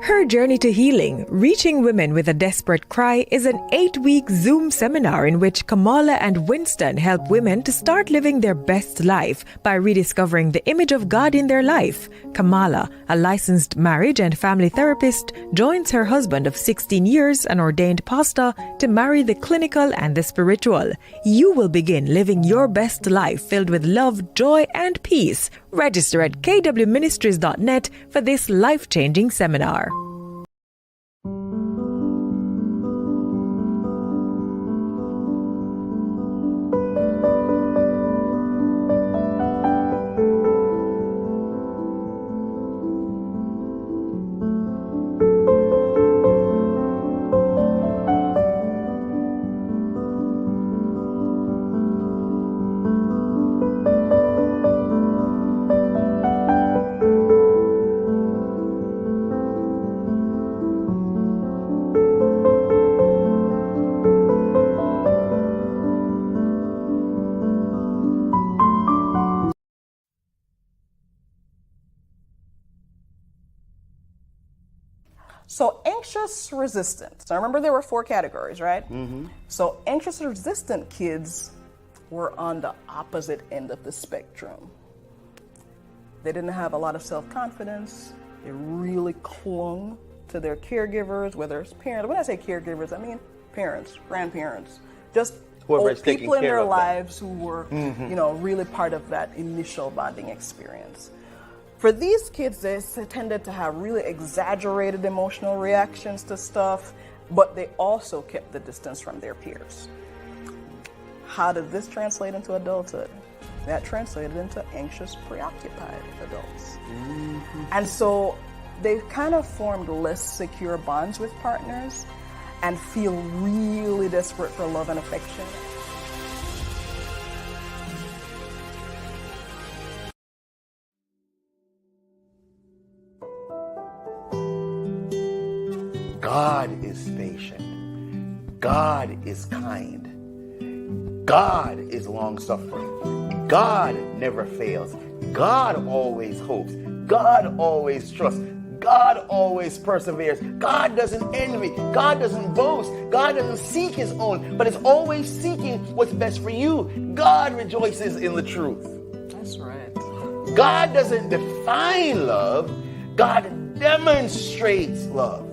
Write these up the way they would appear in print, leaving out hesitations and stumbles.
Her Journey to Healing, Reaching Women with a Desperate Cry is an 8-week Zoom seminar in which Kamala and Winston help women to start living their best life by rediscovering the image of God in their life. Kamala, a licensed marriage and family therapist, joins her husband of 16 years, an ordained pastor, to marry the clinical and the spiritual. You will begin living your best life filled with love, joy, and peace. Register at kwministries.net for this life-changing seminar. So anxious resistant. So remember there were 4 categories, right? Mm-hmm. So anxious resistant kids were on the opposite end of the spectrum. They didn't have a lot of self-confidence. They really clung to their caregivers, whether it's parents. When I say caregivers, I mean parents, grandparents, just old people in their lives who were, really part of that initial bonding experience. For these kids, they tended to have really exaggerated emotional reactions to stuff, but they also kept the distance from their peers. How did this translate into adulthood? That translated into anxious, preoccupied adults. Mm-hmm. And so they kind of formed less secure bonds with partners and feel really desperate for love and affection. God is patient. God is kind. God is long-suffering. God never fails. God always hopes. God always trusts. God always perseveres. God doesn't envy. God doesn't boast. God doesn't seek his own, but is always seeking what's best for you. God rejoices in the truth. That's right. God doesn't define love. God demonstrates love.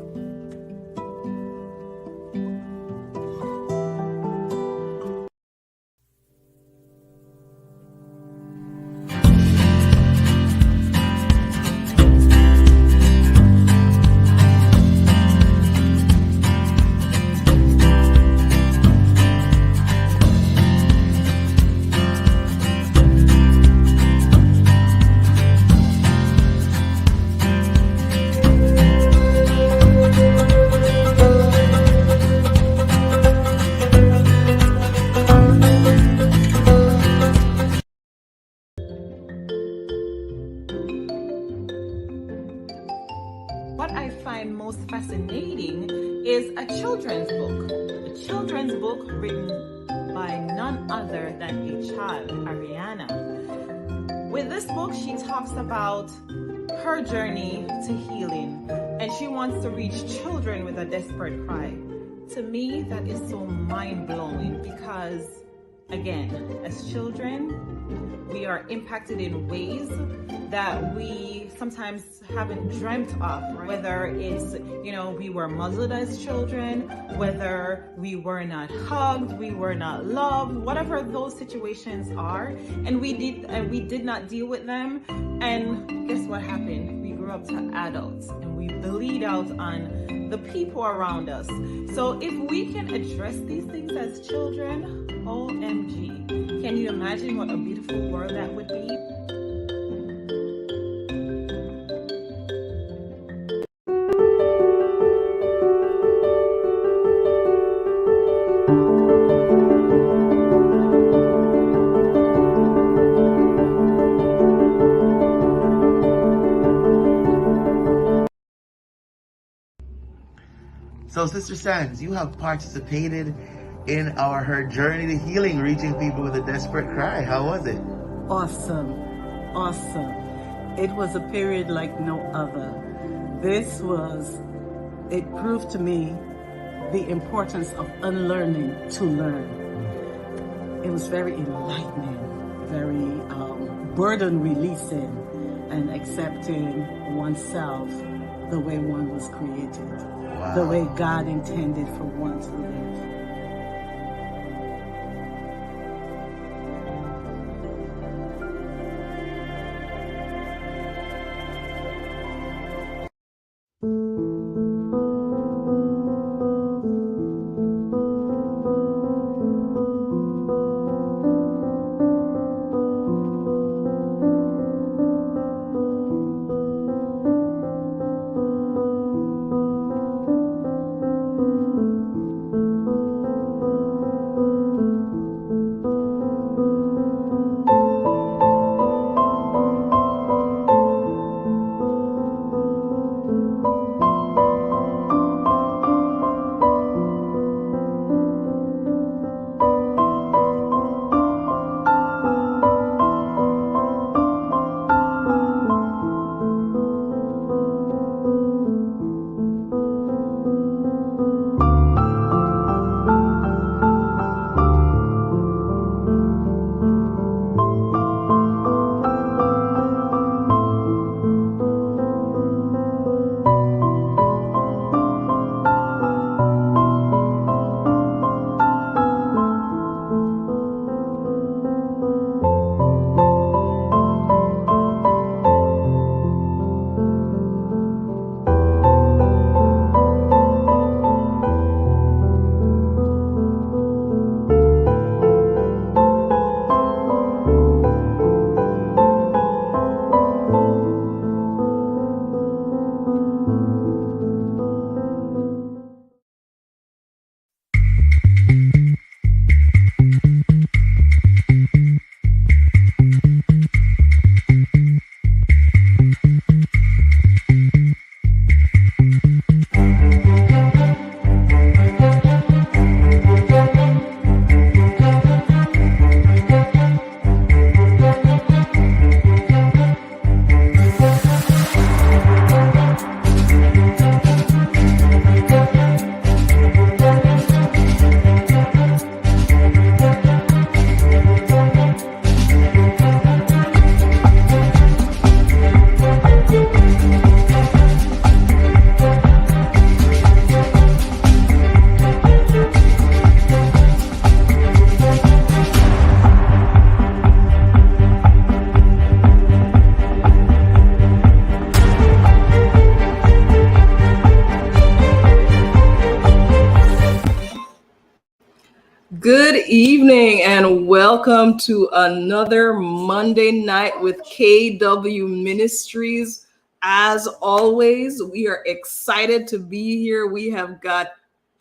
What I find most fascinating is a children's book. A children's book written by none other than a child, Ariana. With this book, she talks about her journey to healing, and she wants to reach children with a desperate cry. To me, that is so mind-blowing because, again, as children, we are impacted in ways that we sometimes haven't dreamt of, right? Whether it's, we were muzzled as children, whether we were not hugged, we were not loved, whatever those situations are, and we did not deal with them. And guess what happened? We grew up to adults and we bleed out on the people around us. So if we can address these things as children, OMG, can you imagine what a beautiful world that would be? So, Sister Sands, you have participated in her journey to healing, reaching people with a desperate cry. How was it? Awesome. It was a period like no other. It proved to me the importance of unlearning to learn. It was very enlightening, very burden releasing, and accepting oneself the way one was created, the way God intended for one to live. Good evening and welcome to another Monday night with KW Ministries. As always, we are excited to be here. We have got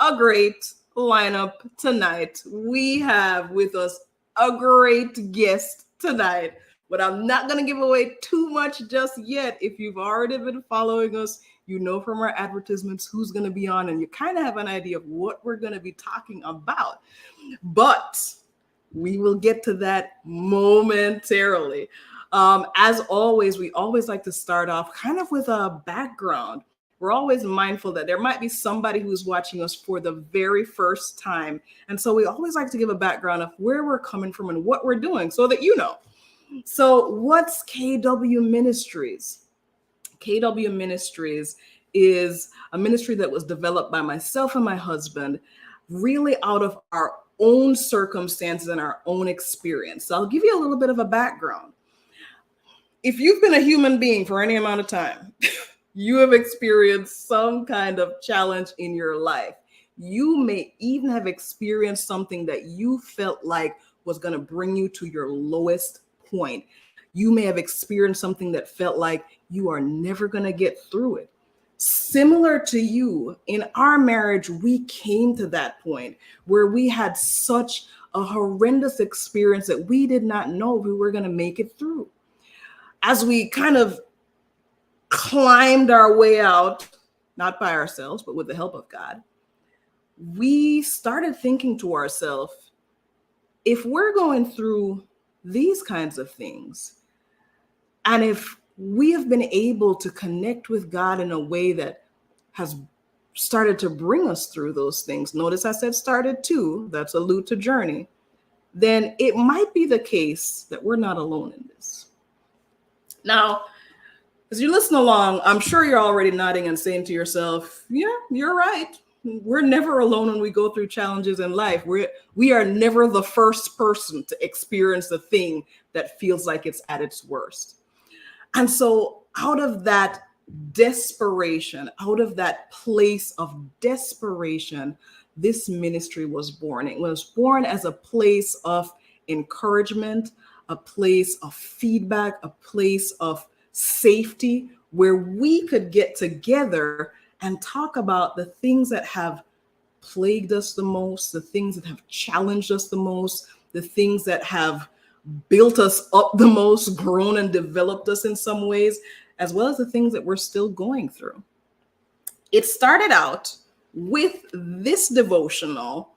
a great lineup tonight. We have with us a great guest tonight, but I'm not going to give away too much just yet. If you've already been following us, you know from our advertisements who's going to be on, and you kind of have an idea of what we're going to be talking about. But we will get to that momentarily. As always, we always like to start off kind of with a background. We're always mindful that there might be somebody who's watching us for the very first time. And so we always like to give a background of where we're coming from and what we're doing so that you know. So what's KW Ministries? KW Ministries is a ministry that was developed by myself and my husband, really out of our own circumstances and our own experience. So I'll give you a little bit of a background. If you've been a human being for any amount of time, you have experienced some kind of challenge in your life. You may even have experienced something that you felt like was going to bring you to your lowest point. You may have experienced something that felt like you are never going to get through it. Similar to you, in our marriage, we came to that point where we had such a horrendous experience that we did not know we were going to make it through. As we kind of climbed our way out, not by ourselves, but with the help of God, we started thinking to ourselves, if we're going through these kinds of things, and if we have been able to connect with God in a way that has started to bring us through those things. Notice I said started to, that's allude to journey. Then it might be the case that we're not alone in this. Now, as you listen along, I'm sure you're already nodding and saying to yourself, yeah, you're right. We're never alone when we go through challenges in life. We are never the first person to experience the thing that feels like it's at its worst. And so out of that desperation, out of that place of desperation, this ministry was born. It was born as a place of encouragement, a place of feedback, a place of safety where we could get together and talk about the things that have plagued us the most, the things that have challenged us the most, the things that have built us up the most, grown and developed us in some ways, as well as the things that we're still going through. It started out with this devotional,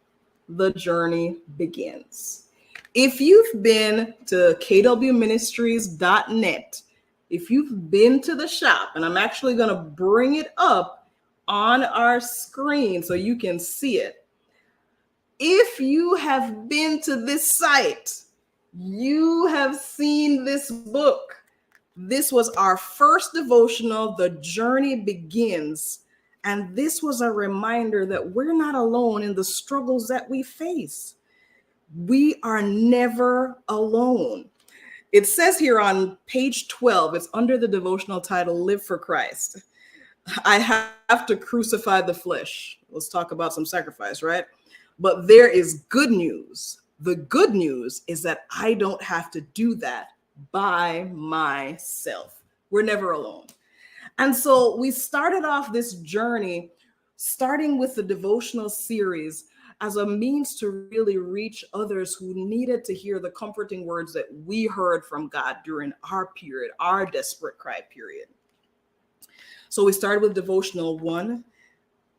The Journey Begins. If you've been to kwministries.net, if you've been to the shop, and I'm actually going to bring it up on our screen so you can see it. If you have been to this site, you have seen this book. This was our first devotional, The Journey Begins. And this was a reminder that we're not alone in the struggles that we face. We are never alone. It says here on page 12, it's under the devotional title, Live for Christ. I have to crucify the flesh. Let's talk about some sacrifice, right? But there is good news. The good news is that I don't have to do that by myself. We're never alone. And so we started off this journey, starting with the devotional series as a means to really reach others who needed to hear the comforting words that we heard from God during our period, our desperate cry period. So we started with devotional 1.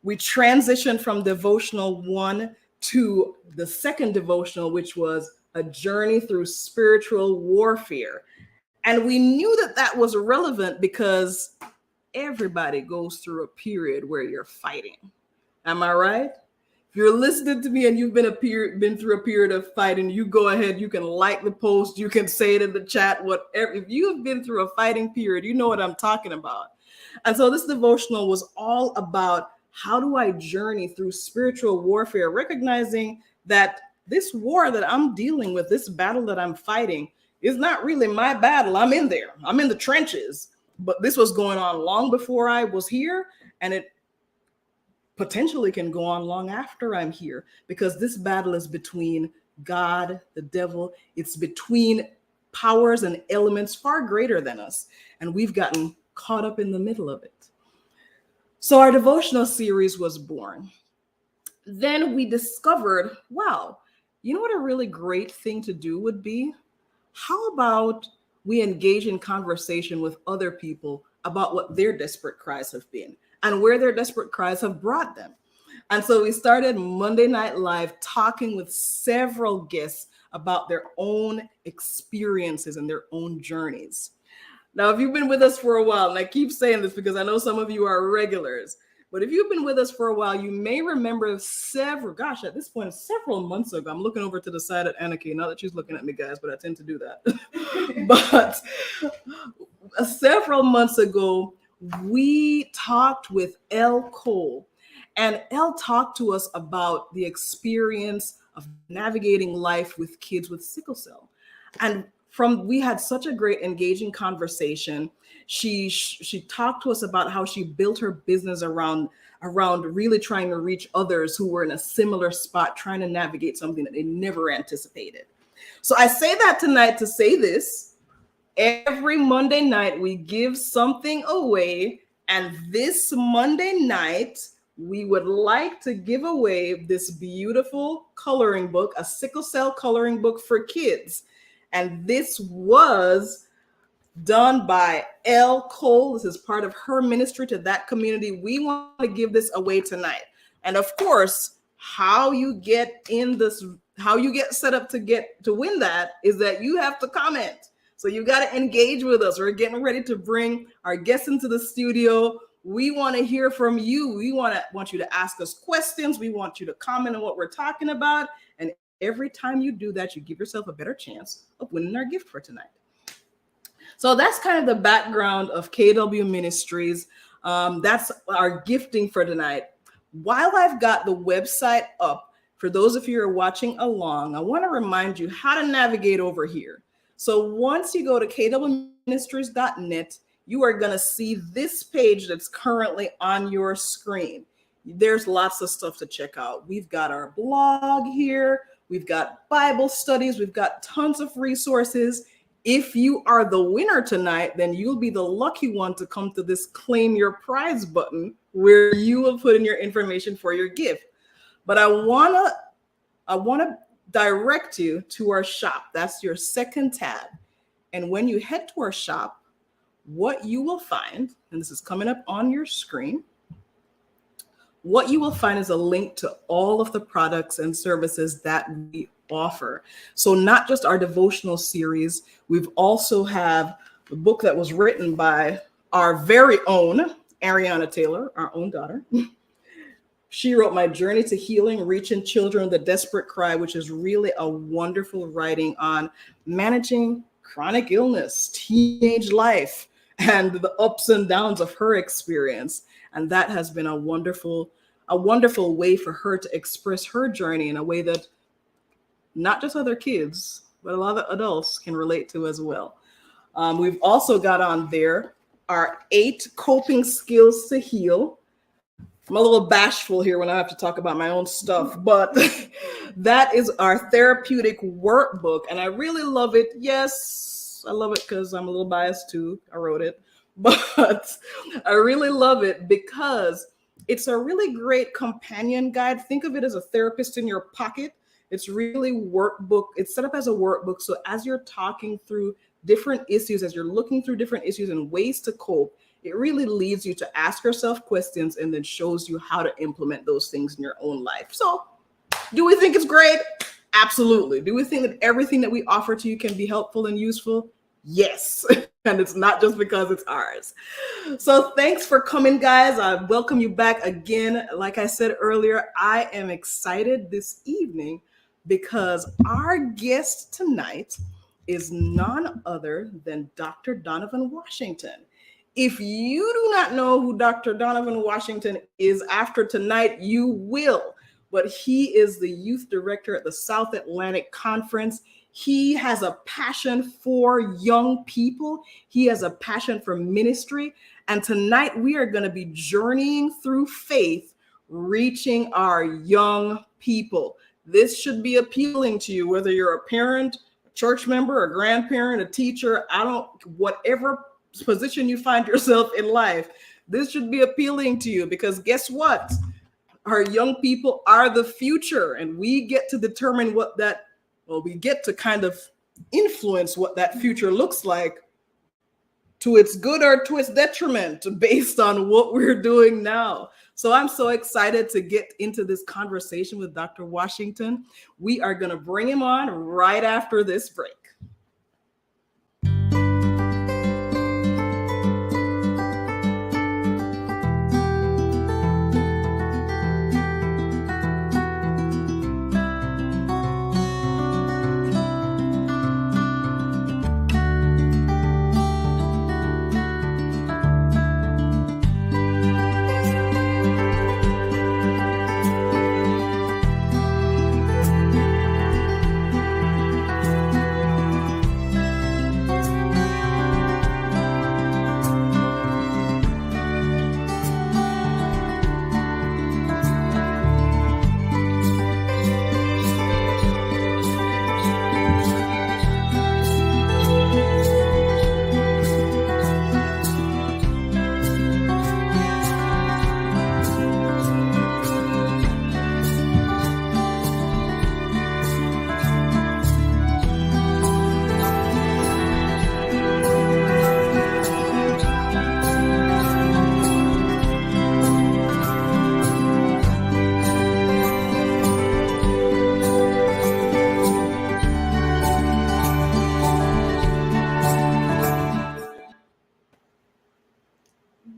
We transitioned from devotional 1 to the second devotional, which was a journey through spiritual warfare. And we knew that that was relevant because everybody goes through a period where you're fighting. Am I right? If you're listening to me and you've been through a period of fighting, you go ahead, you can like the post, you can say it in the chat, whatever. If you have been through a fighting period, you know what I'm talking about. And so this devotional was all about how do I journey through spiritual warfare, recognizing that this war that I'm dealing with, this battle that I'm fighting, is not really my battle. I'm in there. I'm in the trenches. But this was going on long before I was here, and it potentially can go on long after I'm here, because this battle is between God, the devil. It's between powers and elements far greater than us. And we've gotten caught up in the middle of it. So our devotional series was born. Then we discovered, wow, you know what a really great thing to do would be? How about we engage in conversation with other people about what their desperate cries have been and where their desperate cries have brought them. And so we started Monday Night Live talking with several guests about their own experiences and their own journeys. Now, if you've been with us for a while, and I keep saying this because I know some of you are regulars, but if you've been with us for a while, you may remember at this point, several months ago, I'm looking over to the side at Anarchy, not that she's looking at me, guys, but I tend to do that. But several months ago, we talked with Elle Cole, and Elle talked to us about the experience of navigating life with kids with sickle cell. And we had such a great engaging conversation. She talked to us about how she built her business around really trying to reach others who were in a similar spot, trying to navigate something that they never anticipated. So I say that tonight to say this: every Monday night we give something away, and this Monday night we would like to give away this beautiful coloring book, a sickle cell coloring book for kids. And this was done by Elle Cole. This is part of her ministry to that community. We want to give this away tonight. And of course, how you get set up to win that is that you have to comment. So you got to engage with us. We're getting ready to bring our guests into the studio. We want to hear from you. We want you to ask us questions. We want you to comment on what we're talking about. And every time you do that, you give yourself a better chance of winning our gift for tonight. So that's kind of the background of KW Ministries. That's our gifting for tonight. While I've got the website up, for those of you who are watching along, I want to remind you how to navigate over here. So once you go to kwministries.net, you are going to see this page that's currently on your screen. There's lots of stuff to check out. We've got our blog here. We've got Bible studies. We've got tons of resources. If you are the winner tonight, then you'll be the lucky one to come to this claim your prize button where you will put in your information for your gift. But I want to direct you to our shop. That's your second tab. And when you head to our shop, what you will find, and this is coming up on your screen, what you will find is a link to all of the products and services that we offer. So not just our devotional series, we've also have the book that was written by our very own Ariana Taylor, our own daughter. She wrote My Journey to Healing, Reaching Children with a Desperate Cry, which is really a wonderful writing on managing chronic illness, teenage life, and the ups and downs of her experience. And that has been a wonderful way for her to express her journey in a way that not just other kids, but a lot of adults can relate to as well. We've also got on there our 8 coping skills to heal. I'm a little bashful here when I have to talk about my own stuff, but that is our therapeutic workbook. And I really love it. Yes, I love it because I'm a little biased too. I wrote it, but I really love it because it's a really great companion guide. Think of it as a therapist in your pocket. It's really workbook. It's set up as a workbook. So as you're talking through different issues, as you're looking through different issues and ways to cope, it really leads you to ask yourself questions and then shows you how to implement those things in your own life. So do we think it's great? Absolutely. Do we think that everything that we offer to you can be helpful and useful? Yes. And it's not just because it's ours. So thanks for coming, guys. I welcome you back again. Like I said earlier, I am excited this evening because our guest tonight is none other than Dr. Donovan Washington. If you do not know who Dr. Donovan Washington is after tonight, you will. But he is the youth director at the South Atlantic Conference. He has a passion for young people. He has a passion for ministry. And tonight we are going to be journeying through faith reaching our young people. This should be appealing to you, whether you're a parent, a church member, a grandparent, a teacher, whatever position you find yourself in life, this should be appealing to you, because guess what? Our young people are the future, and we get to determine we get to kind of influence what that future looks like, to its good or to its detriment, based on what we're doing now. So I'm so excited to get into this conversation with Dr. Washington. We are going to bring him on right after this break.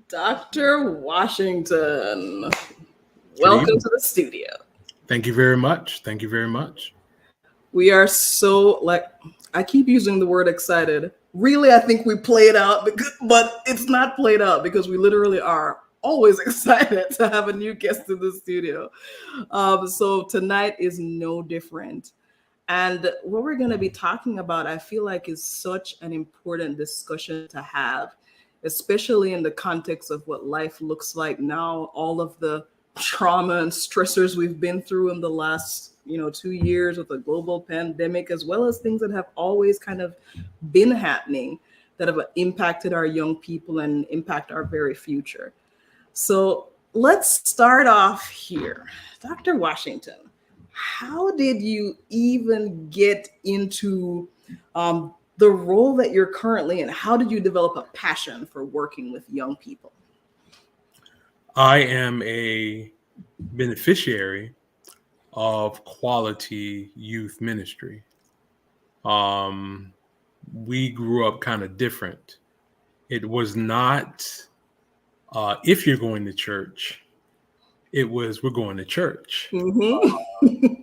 Dr. Washington, welcome to the studio. Thank you very much. Thank you very much. We are so, I keep using the word excited. Really, I think we played out, but it's not played out, because we literally are always excited to have a new guest in the studio. So tonight is no different. And what we're going to be talking about, I feel like, is such an important discussion to have, especially in the context of what life looks like now, all of the trauma and stressors we've been through in the last 2 years with the global pandemic, as well as things that have always kind of been happening that have impacted our young people and impact our very future. So let's start off here. Dr. Washington, how did you even get into the role that you're currently in? How did you develop a passion for working with young people? I am a beneficiary of quality youth ministry. We grew up kind of different. It was not if you're going to church, it was we're going to church. Mm-hmm.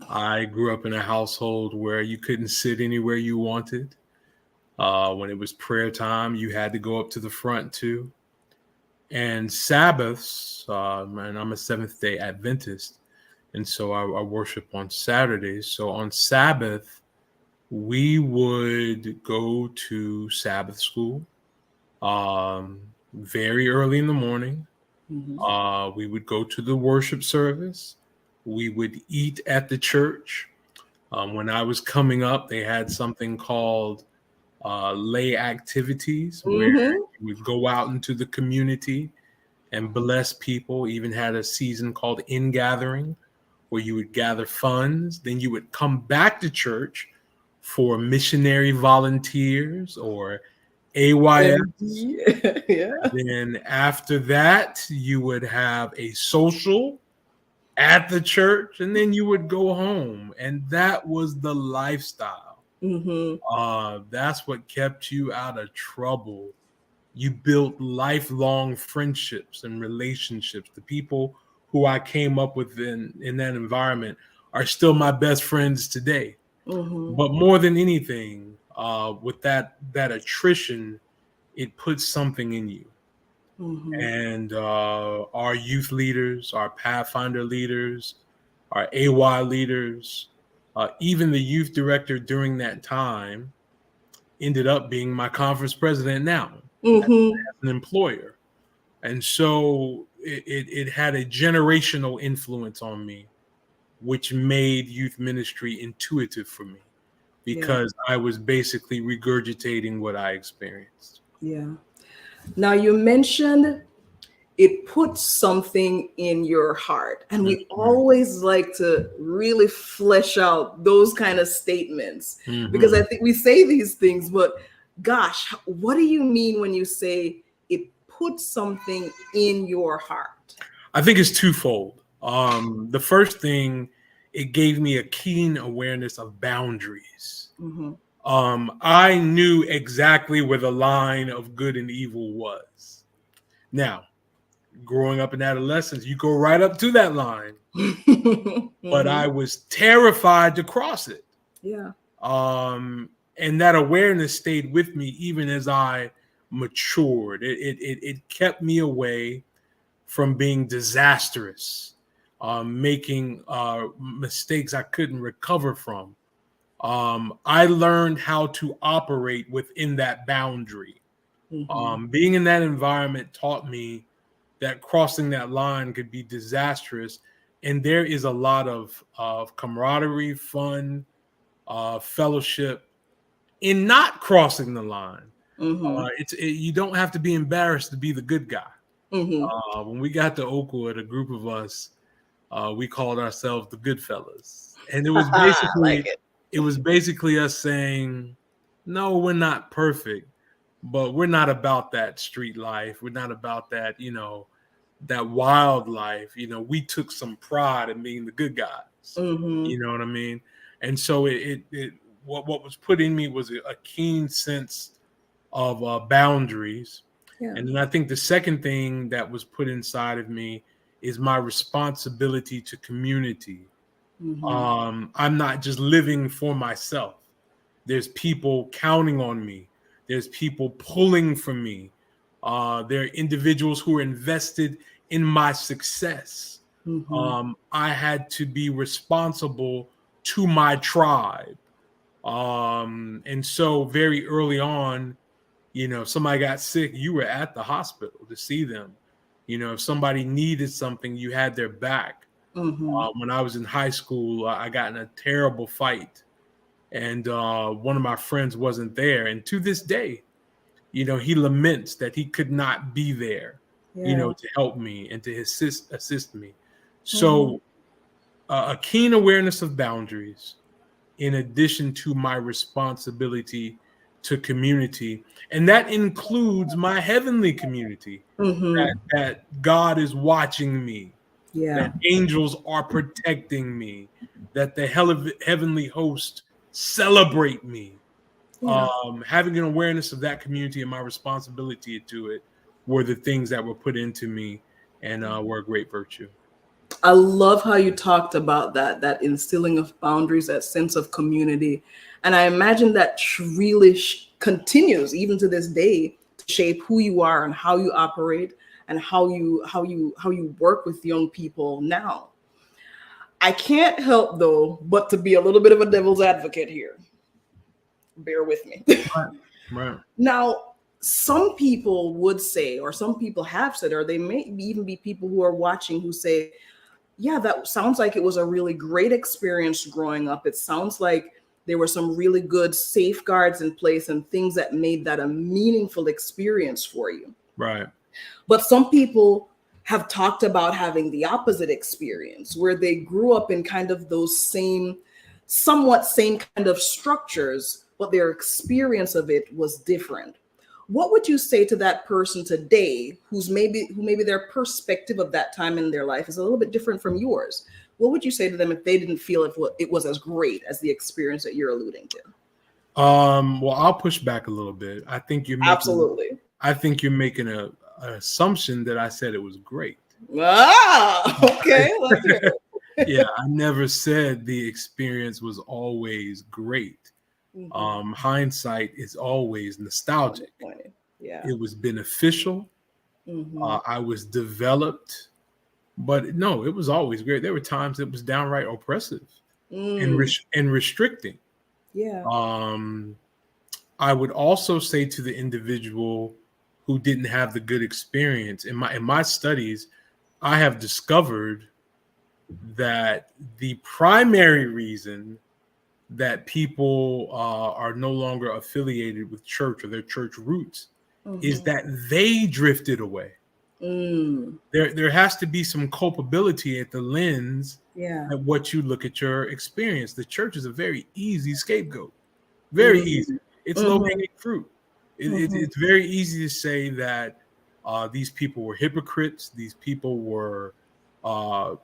I grew up in a household where you couldn't sit anywhere you wanted. When it was prayer time, you had to go up to the front too. And Sabbaths, and I'm a Seventh-day Adventist, and so I worship on Saturdays. So on Sabbath, we would go to Sabbath school very early in the morning. Mm-hmm. We would go to the worship service. We would eat at the church. When I was coming up, they had something called lay activities, mm-hmm. where you would go out into the community and bless people. Even had a season called In Gathering, where you would gather funds. Then you would come back to church for missionary volunteers or AYF. Yeah. Then after that, you would have a social at the church, and then you would go home. And that was the lifestyle. Mm-hmm. That's what kept you out of trouble. You built lifelong friendships and relationships. The people who I came up with in that environment are still my best friends today. Mm-hmm. But more than anything, with that attrition, it puts something in you. Mm-hmm. And our youth leaders, our Pathfinder leaders, our AY leaders, even the youth director during that time ended up being my conference president now, mm-hmm. as an employer. And so it had a generational influence on me, which made youth ministry intuitive for me because I was basically regurgitating what I experienced. Yeah. Now you mentioned it puts something in your heart, and we always like to really flesh out those kind of statements because I think we say these things, but gosh, what do you mean when you say it puts something in your heart? I think it's twofold. The first thing, it gave me a keen awareness of boundaries. I knew exactly where the line of good and evil was. Now, growing up in adolescence, you go right up to that line, but I was terrified to cross it. Yeah. And that awareness stayed with me even as I matured. It kept me away from being disastrous, making mistakes I couldn't recover from. I learned how to operate within that boundary. Being in that environment taught me that crossing that line could be disastrous. And there is a lot of camaraderie, fun, fellowship in not crossing the line. You don't have to be embarrassed to be the good guy. When we got to Oakwood, a group of us, we called ourselves the good fellas. And it was basically it was basically us saying, no, we're not perfect, but we're not about that street life. We're not about that, that wild life. We took some pride in being the good guys. You know what I mean? And so what was put in me was a keen sense of boundaries. Yeah. And then I think the second thing that was put inside of me is my responsibility to community. I'm not just living for myself. There's people counting on me. There's people pulling for me. There are individuals who are invested in my success. I had to be responsible to my tribe. And so very early on, if somebody got sick, you were at the hospital to see them. If somebody needed something, you had their back. When I was in high school, I got in a terrible fight, and one of my friends wasn't there. And to this day, he laments that he could not be there, to help me and to assist me. So a keen awareness of boundaries, in addition to my responsibility to community. And that includes my heavenly community, that God is watching me, that angels are protecting me, that the heavenly host celebrate me. Having an awareness of that community and my responsibility to it were the things that were put into me and were a great virtue. I love how you talked about that instilling of boundaries, that sense of community. And I imagine that really continues even to this day to shape who you are and how you operate and how you work with young people now. I can't help, though, but to be a little bit of a devil's advocate here. Bear with me. Right. Now, some people would say, or some people have said, or they may even be people who are watching who say, yeah, that sounds like it was a really great experience growing up. It sounds like there were some really good safeguards in place and things that made that a meaningful experience for you. Right. But some people have talked about having the opposite experience, where they grew up in kind of those somewhat same kind of structures, but their experience of it was different. What would you say to that person today who maybe their perspective of that time in their life is a little bit different from yours? What would you say to them if they didn't feel it was as great as the experience that you're alluding to? Well, I'll push back a little bit. I think you're making an assumption that I said it was great. Okay. Let's hear it. Yeah, I never said the experience was always great. Hindsight is always nostalgic. Yeah, it was beneficial. I was developed, but no, it was always great. There were times it was downright oppressive and restricting. Yeah. I would also say to the individual who didn't have the good experience in my studies, I have discovered that the primary reason that people are no longer affiliated with church or their church roots is that they drifted away. There has to be some culpability at the lens at what you look at your experience. The church is a very easy scapegoat. Very easy. It's low-hanging fruit. It's very easy to say that these people were hypocrites. These people were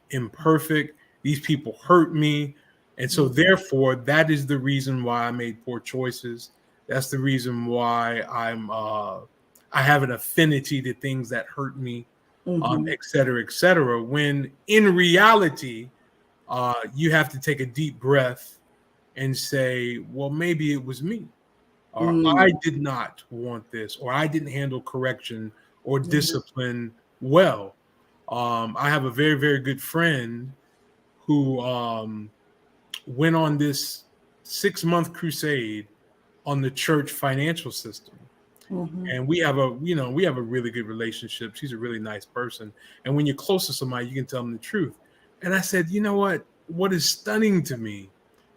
imperfect. These people hurt me. And so therefore, that is the reason why I made poor choices. That's the reason why I have an affinity to things that hurt me, et cetera, et cetera. When in reality, you have to take a deep breath and say, well, maybe it was me, or I did not want this, or I didn't handle correction or discipline well. I have a very, very good friend who went on this 6-month crusade on the church financial system. And we have a really good relationship. She's a really nice person. And when you're close to somebody, you can tell them the truth. And I said, you know what is stunning to me,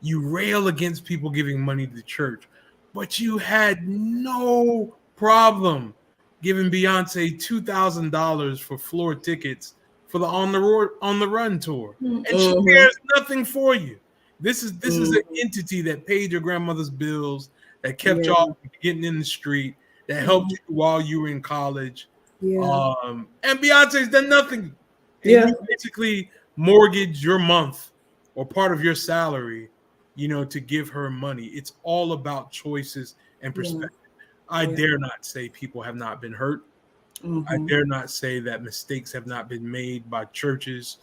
you rail against people giving money to the church, but you had no problem giving Beyonce $2,000 for floor tickets for the On the Run tour. And she cares nothing for you. This is an entity that paid your grandmother's bills, that kept y'all from getting in the street, that helped you while you were in college. And Beyonce's done nothing. And you basically mortgage your month or part of your salary, to give her money. It's all about choices and perspective. I dare not say people have not been hurt. I dare not say that mistakes have not been made by churches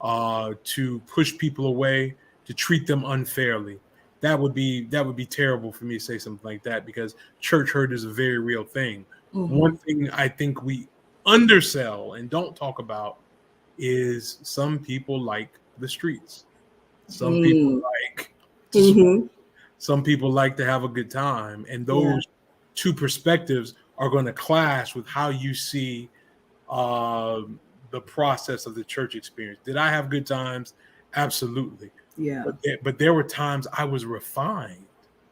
to push people away, to treat them unfairly. That would be terrible for me to say something like that, because church hurt is a very real thing. One thing I think we undersell and don't talk about is some people like the streets. Some people like some people like to have a good time, and those two perspectives are going to clash with how you see the process of the church experience. Did I have good times? Absolutely. Yeah. But there were times I was refined.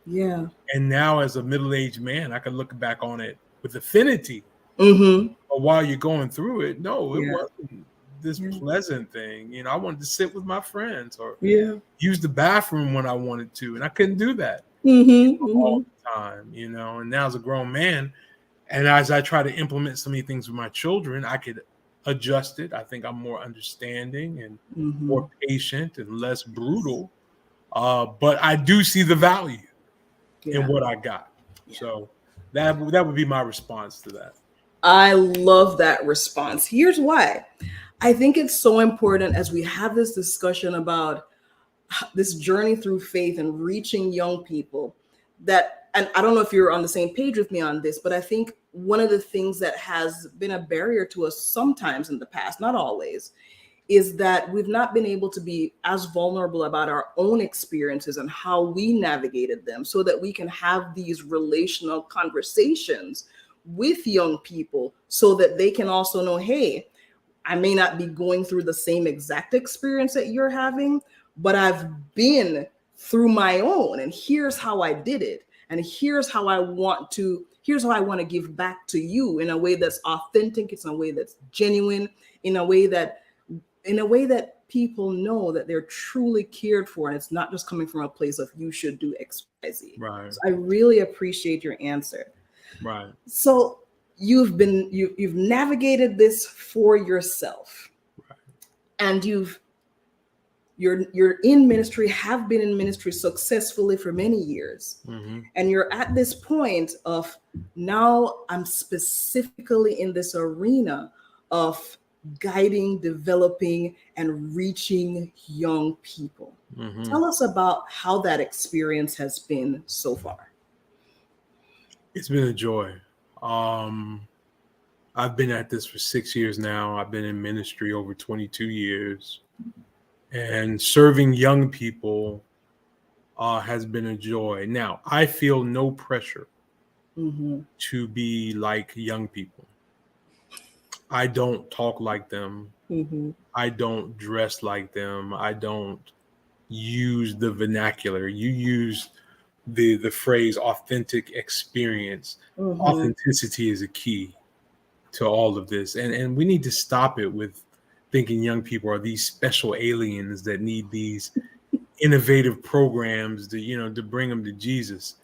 Yeah. And now as a middle-aged man, I can look back on it with affinity. But while you're going through it, no, it wasn't this pleasant thing. I wanted to sit with my friends or use the bathroom when I wanted to, and I couldn't do that all the time, And now as a grown man, and as I try to implement so many things with my children, I could adjust it. I think I'm more understanding and more patient and less brutal. But I do see the value in what I got. So that would be my response to that. I love that response. Here's why. I think it's so important as we have this discussion about this journey through faith and reaching young people that, and I don't know if you're on the same page with me on this, but I think one of the things that has been a barrier to us sometimes in the past, not always, is that we've not been able to be as vulnerable about our own experiences and how we navigated them, so that we can have these relational conversations with young people so that they can also know, hey, I may not be going through the same exact experience that you're having, but I've been through my own, and here's how I did it. And here's how I want to give back to you in a way that's authentic. It's in a way that's genuine, in a way that people know that they're truly cared for. And it's not just coming from a place of you should do X, Y, Z. Right. So I really appreciate your answer. Right. So you've navigated this for yourself, right, and you're in ministry, have been in ministry successfully for many years. And you're at this point of, now I'm specifically in this arena of guiding, developing, and reaching young people. Tell us about how that experience has been so far. It's been a joy. I've been at this for 6 years now. I've been in ministry over 22 years. And serving young people has been a joy. Now, I feel no pressure to be like young people. I don't talk like them. Mm-hmm. I don't dress like them. I don't use the vernacular. You use the phrase authentic experience. Mm-hmm. Authenticity is a key to all of this. And we need to stop it with thinking young people are these special aliens that need these innovative programs to bring them to Jesus.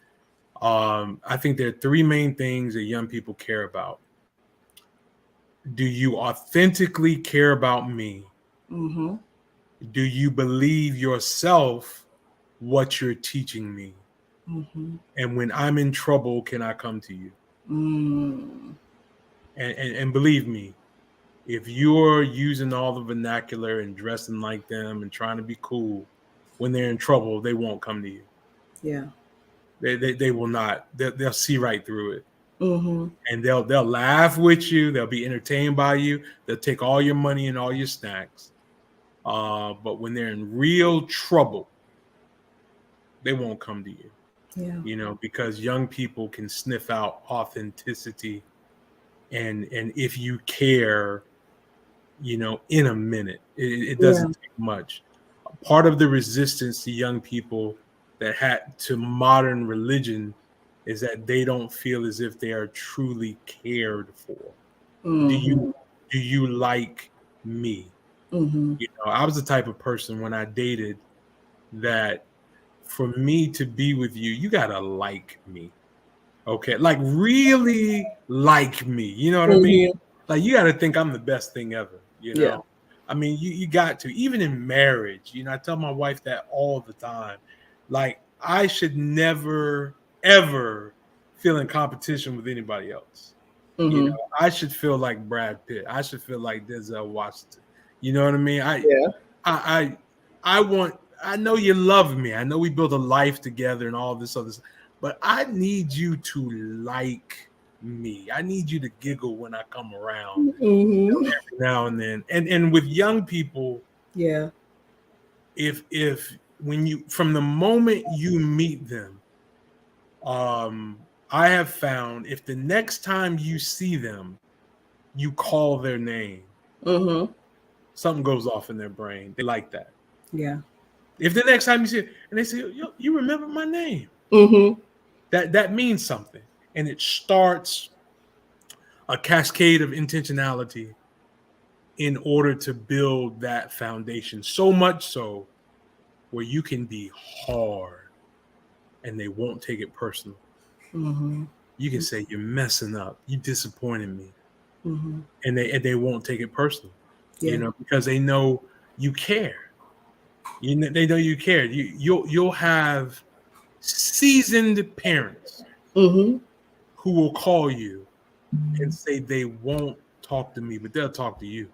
I think there are three main things that young people care about. Do you authentically care about me? Mm-hmm. Do you believe yourself what you're teaching me? Mm-hmm. And when I'm in trouble, can I come to you? Mm. And believe me, if you're using all the vernacular and dressing like them and trying to be cool, when they're in trouble, they won't come to you. Yeah. They will not. They'll see right through it. Mm-hmm. And they'll laugh with you. They'll be entertained by you. They'll take all your money and all your snacks. But when they're in real trouble, they won't come to you. Yeah. Because young people can sniff out authenticity, and if you care, in a minute. It doesn't take much. Part of the resistance to young people that had to modern religion is that they don't feel as if they are truly cared for. Mm-hmm. Do you like me? Mm-hmm. I was the type of person when I dated that for me to be with you, you gotta like me. Okay, like really like me. You know what I mean? Like you gotta think I'm the best thing ever. Yeah. I mean, you got to, even in marriage, I tell my wife that all the time. Like, I should never, ever feel in competition with anybody else. Mm-hmm. I should feel like Brad Pitt. I should feel like Denzel Washington. You know what I mean? I know you love me. I know we built a life together and all this other stuff, but I need you to like me. I need you to giggle when I come around every now and then. And with young people, if when you, from the moment you meet them, I have found if the next time you see them, you call their name, something goes off in their brain. They like that. Yeah. If the next time you see it and they say, you remember my name, that means something. And it starts a cascade of intentionality in order to build that foundation. So much so where you can be hard and they won't take it personal. You can say, you're messing up. You disappointed me. And they won't take it personal, because they know you care. They know you care. You'll have seasoned parents who will call you and say they won't talk to me, but they'll talk to you.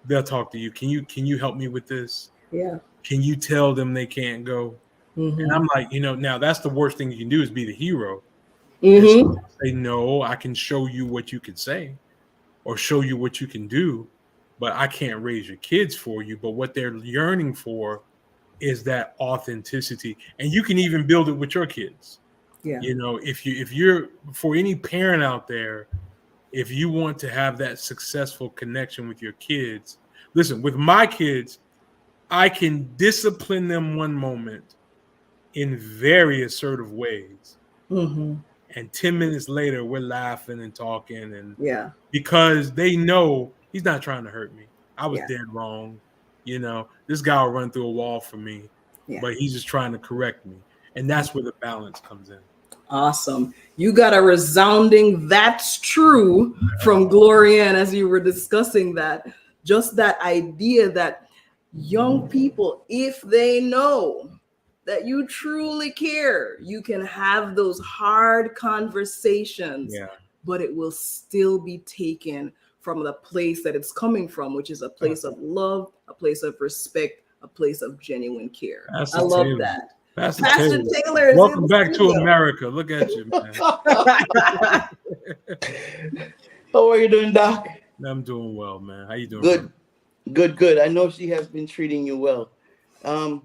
They'll talk to you. Can you help me with this? Yeah. Can you tell them they can't go? And I'm like, now that's the worst thing you can do is be the hero. Say, no, I can show you what you can say or show you what you can do, but I can't raise your kids for you. But what they're yearning for is that authenticity. And you can even build it with your kids. Yeah. If you're, for any parent out there, if you want to have that successful connection with your kids, listen, with my kids, I can discipline them one moment in very assertive ways. And 10 minutes later, we're laughing and talking. And because they know he's not trying to hurt me. I was dead wrong. This guy will run through a wall for me, but he's just trying to correct me. And that's where the balance comes in. Awesome. You got a resounding "that's true" from Glorianne as you were discussing that. Just that idea that young people, if they know that you truly care, you can have those hard conversations, but it will still be taken from the place that it's coming from, which is a place of love, a place of respect, a place of genuine care. I love that. Pastor Taylor is welcome back to America. Look at you, man. How are you doing, Doc? I'm doing well, man. How you doing? Good, man? Good. I know she has been treating you well. I'm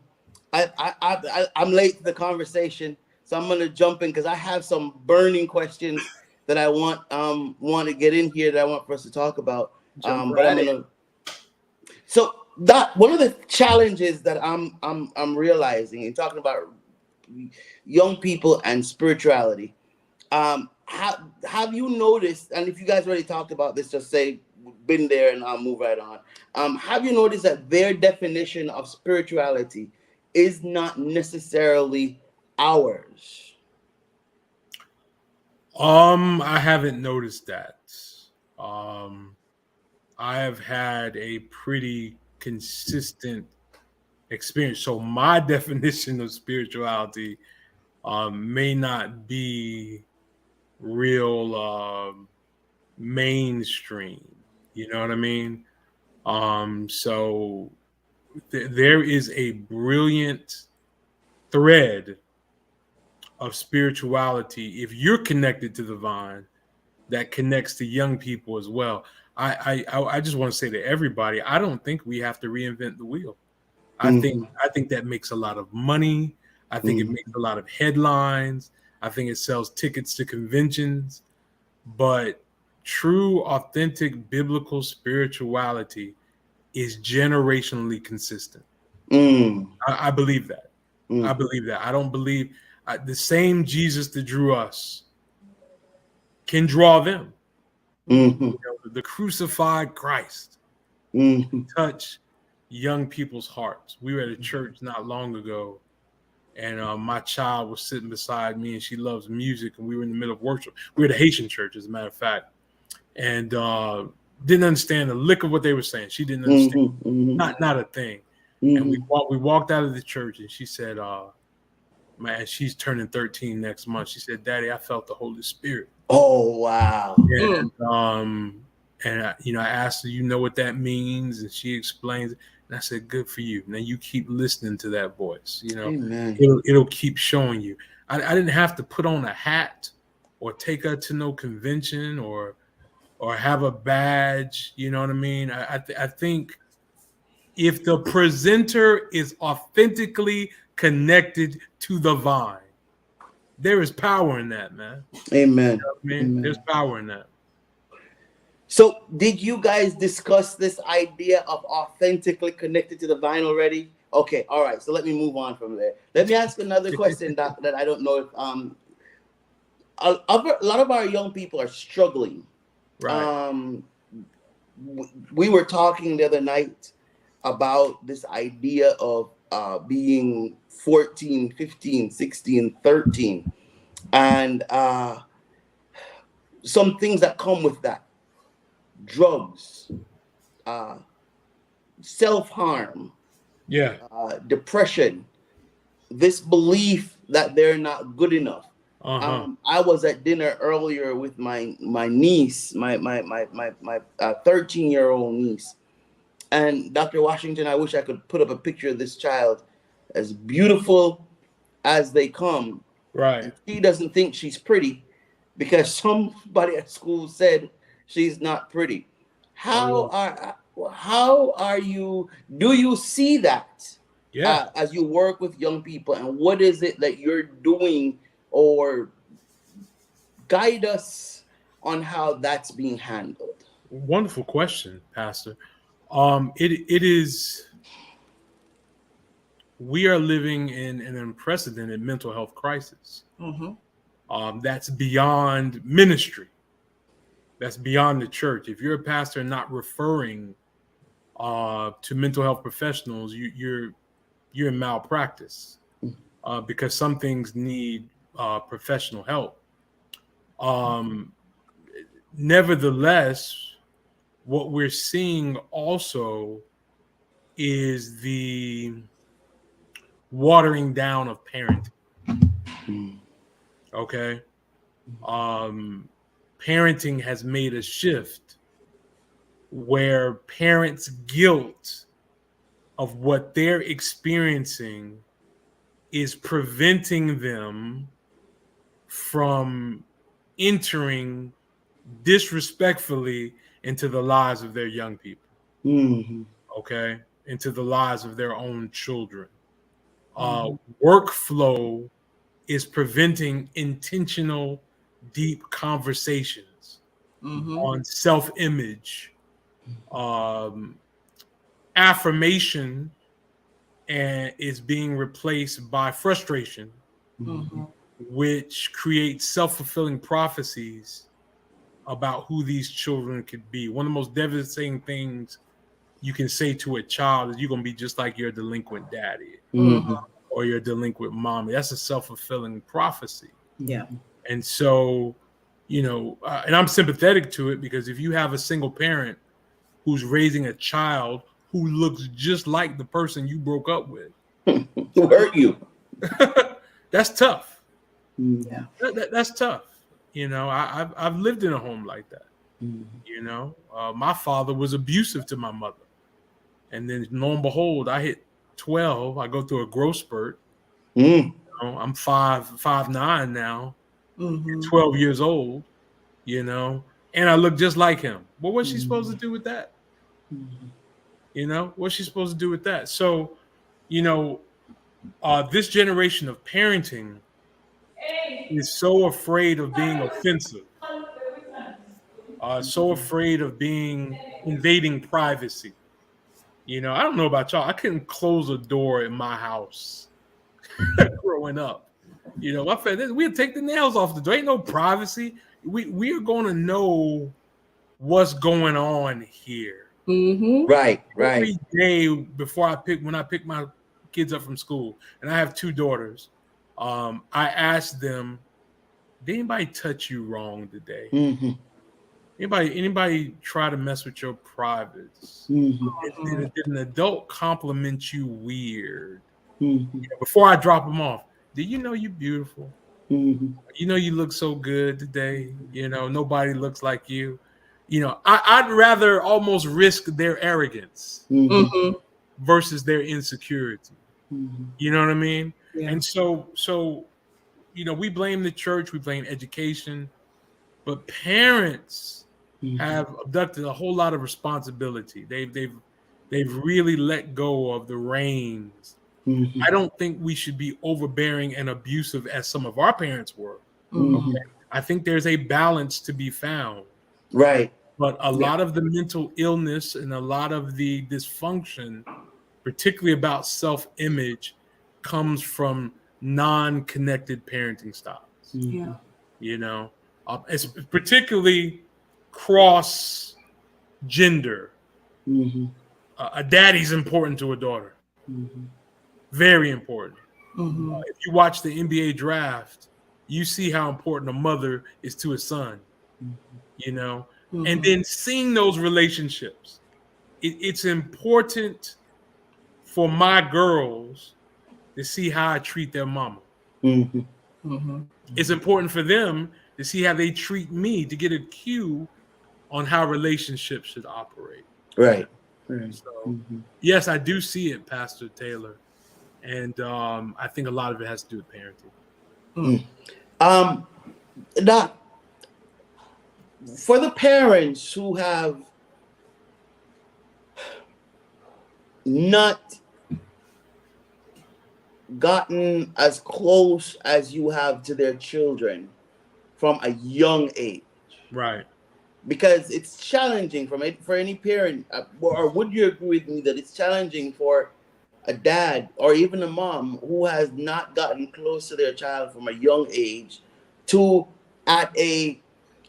late to the conversation, so I'm going to jump in because I have some burning questions that I want to get in here that I want for us to talk about. Jump But I'm right gonna. So that one of the challenges that I'm realizing in talking about young people and spirituality. Have you noticed? And if you guys already talked about this, just say been there, and I'll move right on. Have you noticed that their definition of spirituality is not necessarily ours? I haven't noticed that. I have had a pretty consistent experience. So my definition of spirituality may not be real mainstream. You know what I mean? So there is a brilliant thread of spirituality, if you're connected to the vine, that connects to young people as well. I just want to say to everybody, I don't think we have to reinvent the wheel. I think that makes a lot of money. I think it makes a lot of headlines. I think it sells tickets to conventions. But true, authentic biblical spirituality is generationally consistent. I believe that. I believe that. I don't believe the same Jesus that drew us can draw them. You know, the crucified Christ touch young people's hearts. We were at a church not long ago, and my child was sitting beside me, and she loves music, and we were in the middle of worship. We were at a Haitian church, as a matter of fact, and didn't understand a lick of what they were saying. She didn't understand, not a thing. And we walked out of the church, and she said, man, she's turning 13 next month. She said, Daddy, I felt the Holy Spirit. Oh, wow. And I asked her, you know what that means? And she explains it. And I said, good for you. Now you keep listening to that voice. You know, Amen. It'll keep showing you. I didn't have to put on a hat or take her to no convention or have a badge. You know what I mean? I think if the presenter is authentically connected to the vine, there is power in that, man. Amen. You know what I mean? Amen. There's power in that. So did you guys discuss this idea of authentically connected to the vine already? Okay, all right. So let me move on from there. Let me ask another question that I don't know if a lot of our young people are struggling. Right. We were talking the other night about this idea of being 14, 15, 16, 13, and some things that come with that. Drugs, self-harm, depression, this belief that they're not good enough. I was at dinner earlier with my niece, my 13-year-old niece, and Dr. Washington, I wish I could put up a picture of this child, as beautiful as they come. Right. And she doesn't think she's pretty because somebody at school said she's not pretty. How are you? Do you see that? Yeah. As you work with young people, and what is it that you're doing, or guide us on how that's being handled? Wonderful question, Pastor. It is. We are living in an unprecedented mental health crisis. That's beyond ministry. That's beyond the church. If you're a pastor not referring to mental health professionals, you're in malpractice because some things need professional help. Nevertheless, what we're seeing also is the watering down of parenting. Okay. Parenting has made a shift where parents' guilt of what they're experiencing is preventing them from entering disrespectfully into the lives of their young people. Okay, into the lives of their own children. Workflow is preventing intentional deep conversations on self-image, affirmation, and is being replaced by frustration, which creates self-fulfilling prophecies about who these children could be. One of the most devastating things you can say to a child is you're going to be just like your delinquent daddy or your delinquent mommy. That's a self-fulfilling prophecy. Yeah. And so, and I'm sympathetic to it, because if you have a single parent who's raising a child who looks just like the person you broke up with, who hurt you, that's tough. Yeah. That's tough. I've lived in a home like that. My father was abusive to my mother, and then lo and behold, I hit 12. I go through a growth spurt. I'm 5'9" now, 12 years old. And I look just like him. Well, what's she supposed to do with that? What's she supposed to do with that? So, this generation of parenting is so afraid of being offensive, so afraid of invading privacy. I don't know about y'all. I couldn't close a door in my house growing up. My family, we'd take the nails off the door. Ain't no privacy. We are going to know what's going on here. Right. Every day when I pick my kids up from school, and I have 2 daughters, I ask them, did anybody touch you wrong today? Anybody try to mess with your privates? Did an adult compliment you weird? Before I drop them off, did you know you're beautiful? You look so good today. Nobody looks like you. I'd rather almost risk their arrogance versus their insecurity. You know what I mean? Yeah. And so we blame the church, we blame education, but parents have abducted a whole lot of responsibility. They've really let go of the reins. I don't think we should be overbearing and abusive as some of our parents were. Okay? I think there's a balance to be found. Right. But a lot of the mental illness and a lot of the dysfunction, particularly about self-image, comes from non-connected parenting styles. Yeah. It's particularly cross-gender. A daddy's important to a daughter. Very important. If you watch the NBA draft, you see how important a mother is to a son. And then seeing those relationships, it's important for my girls to see how I treat their mama. It's important for them to see how they treat me, to get a cue on how relationships should operate. Right. So, yes, I do see it, Pastor Taylor. And I think a lot of it has to do with parenting. Now, for the parents who have not gotten as close as you have to their children from a young age, right? Because it's challenging for any parent, or would you agree with me that it's challenging for a dad or even a mom who has not gotten close to their child from a young age to, at a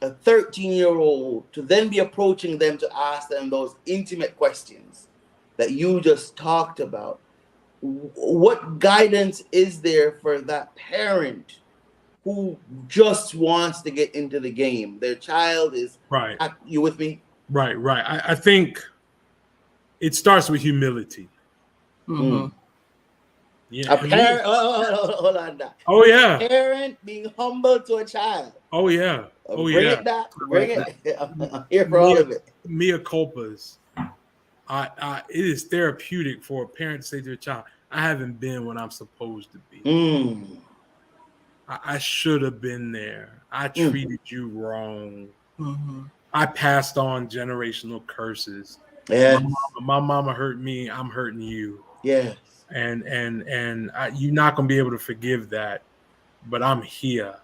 13-year-old, to then be approaching them to ask them those intimate questions that you just talked about? What guidance is there for that parent who just wants to get into the game? Their child is right. You with me? Right. I think it starts with humility. Yeah. A parent, hold on that. Oh yeah. A parent being humble to a child. Oh yeah. Oh Bring yeah. it back. Bring it. I'm here for all of it. Mea culpas. It is therapeutic for a parent to say to a child, I haven't been what I'm supposed to be. I should have been there. I treated you wrong. I passed on generational curses. Yeah. My mama hurt me. I'm hurting you. Yes. And you're not gonna be able to forgive that, but I'm here.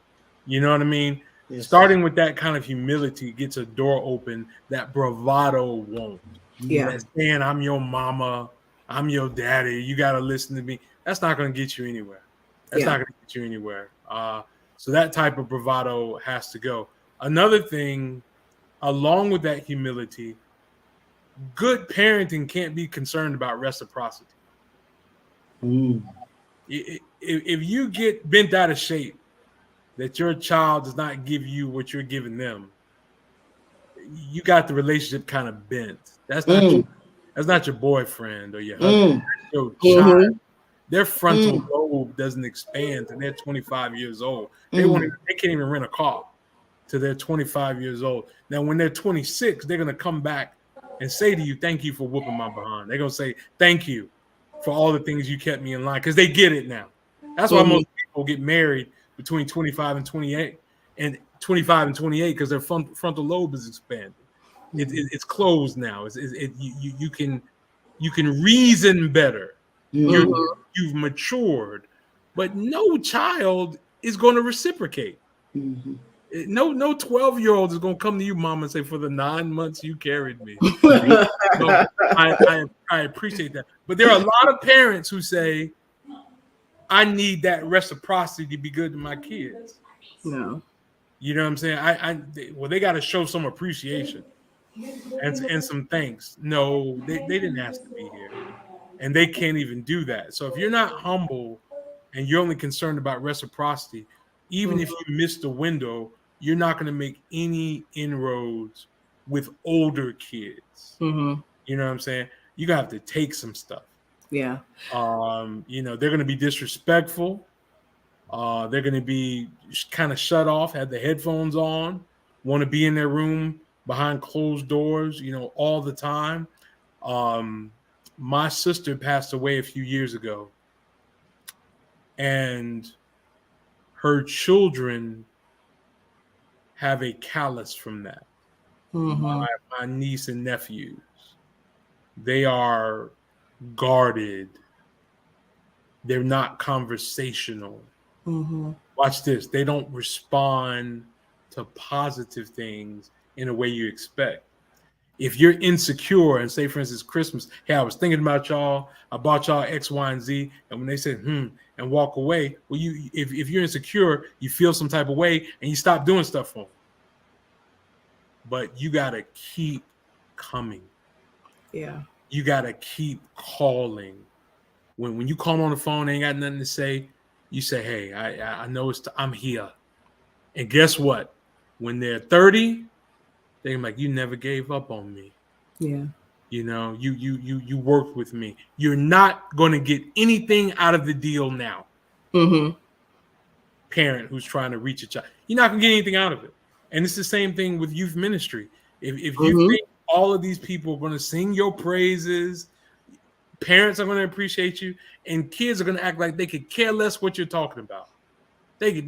You know what I mean? Yes. Starting with that kind of humility gets a door open that bravado won't. Yeah. That saying, I'm your mama, I'm your daddy, you got to listen to me. That's not going to get you anywhere. That's not going to get you anywhere. So that type of bravado has to go. Another thing, along with that humility, good parenting can't be concerned about reciprocity. If you get bent out of shape, that your child does not give you what you're giving them, you got the relationship kind of bent. That's not your boyfriend or your husband. That's your child. Their frontal lobe doesn't expand till they're 25 years old. They can't even rent a car till they're 25 years old. Now, when they're 26, they're gonna come back and say to you, "Thank you for whooping my behind." They're gonna say, "Thank you for all the things you kept me in line," because they get it now. That's why most people get married between 25 and 28, and 25 and 28 because their frontal lobe is expanded. It's closed now. You can reason better. You've matured, but no child is going to reciprocate. No 12-year-old is going to come to you, mom, and say, "For the 9 months you carried me." I appreciate that, but there are a lot of parents who say, "I need that reciprocity to be good to my kids." No. You know what I'm saying? They got to show some appreciation and some thanks. No, they didn't ask to be here, and they can't even do that. So if you're not humble and you're only concerned about reciprocity, even if you miss the window, you're not going to make any inroads with older kids. You know what I'm saying? You're going to have to take some stuff. Yeah. They're going to be disrespectful. They're going to be kind of shut off, have the headphones on, want to be in their room behind closed doors, all the time. My sister passed away a few years ago, and her children have a callus from that. My niece and nephews, they are guarded. They're not conversational. Watch this. They don't respond to positive things in a way you expect. If you're insecure and say, for instance, Christmas, hey, I was thinking about y'all, I bought y'all X, Y, and Z, and when they say, and walk away, well, if you're insecure, you feel some type of way and you stop doing stuff for them. But you got to keep coming. Yeah. You got to keep calling. When you call them on the phone, they ain't got nothing to say, you say, hey, I know I'm here. And guess what? When they're 30, they're like, you never gave up on me. Yeah. You worked with me. You're not going to get anything out of the deal now. Parent who's trying to reach a child, you're not going to get anything out of it. And it's the same thing with youth ministry. If you think all of these people are going to sing your praises, parents are going to appreciate you, and kids are going to act like they could care less what you're talking about. You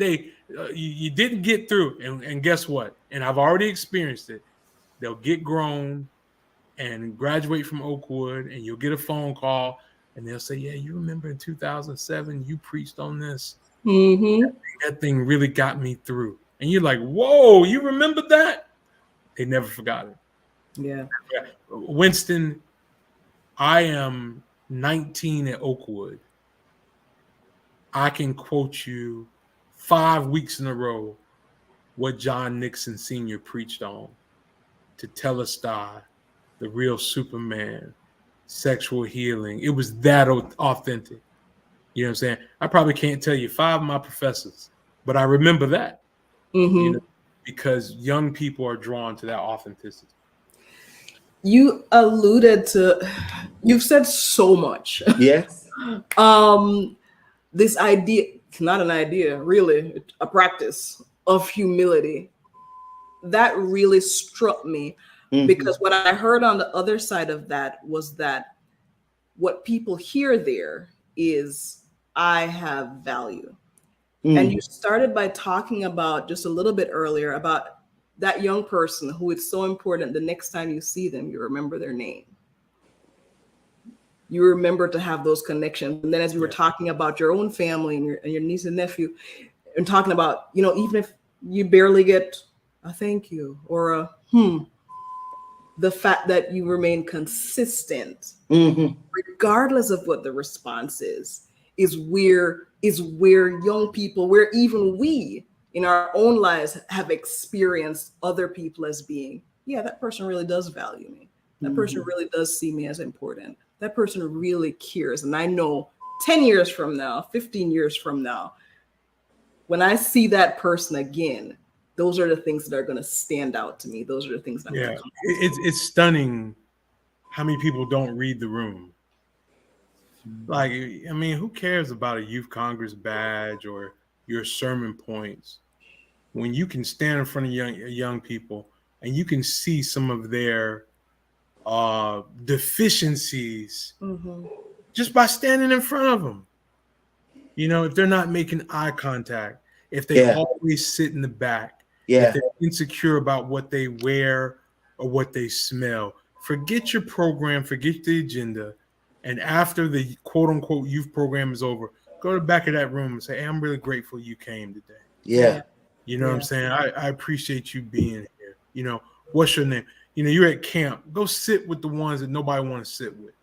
didn't get through, and guess what? And I've already experienced it. They'll get grown and graduate from Oakwood, and you'll get a phone call, and they'll say, "Yeah, you remember in 2007 you preached on this? That thing really got me through." And you're like, "Whoa, you remember that?" They never forgot it. Yeah. Winston, I am 19 at Oakwood. I can quote you 5 weeks in a row what John Nixon Sr. preached on. To Telestai, the real Superman, sexual healing. It was that authentic. You know what I'm saying? I probably can't tell you 5 of my professors, but I remember that. Because young people are drawn to that authenticity. You've said so much. Yes. This idea, it's not an idea, really, a practice of humility. That really struck me because what I heard on the other side of that was that what people hear there is, I have value. And you started by talking about just a little bit earlier about that young person who it's so important the next time you see them, you remember their name. You remember to have those connections. And then as you were talking about your own family and your niece and nephew, and talking about, even if you barely get a thank you or a the fact that you remain consistent, regardless of what the response is where young people, where even we in our own lives have experienced other people as being, yeah, that person really does value me. That person really does see me as important. That person really cares. And I know 10 years from now, 15 years from now, when I see that person again, those are the things that are going to stand out to me. Those are the things that I'm going to come back to. It's stunning how many people don't read the room. Like, I mean, who cares about a youth Congress badge or your sermon points when you can stand in front of young people and you can see some of their deficiencies just by standing in front of them. You know, if they're not making eye contact, if they always sit in the back, if they're insecure about what they wear or what they smell, forget your program, forget the agenda. And after the quote unquote youth program is over, go to the back of that room and say, hey, I'm really grateful you came today. Yeah. You know what I'm saying? I appreciate you being here. You know, what's your name? You know, you're at camp. Go sit with the ones that nobody wants to sit with.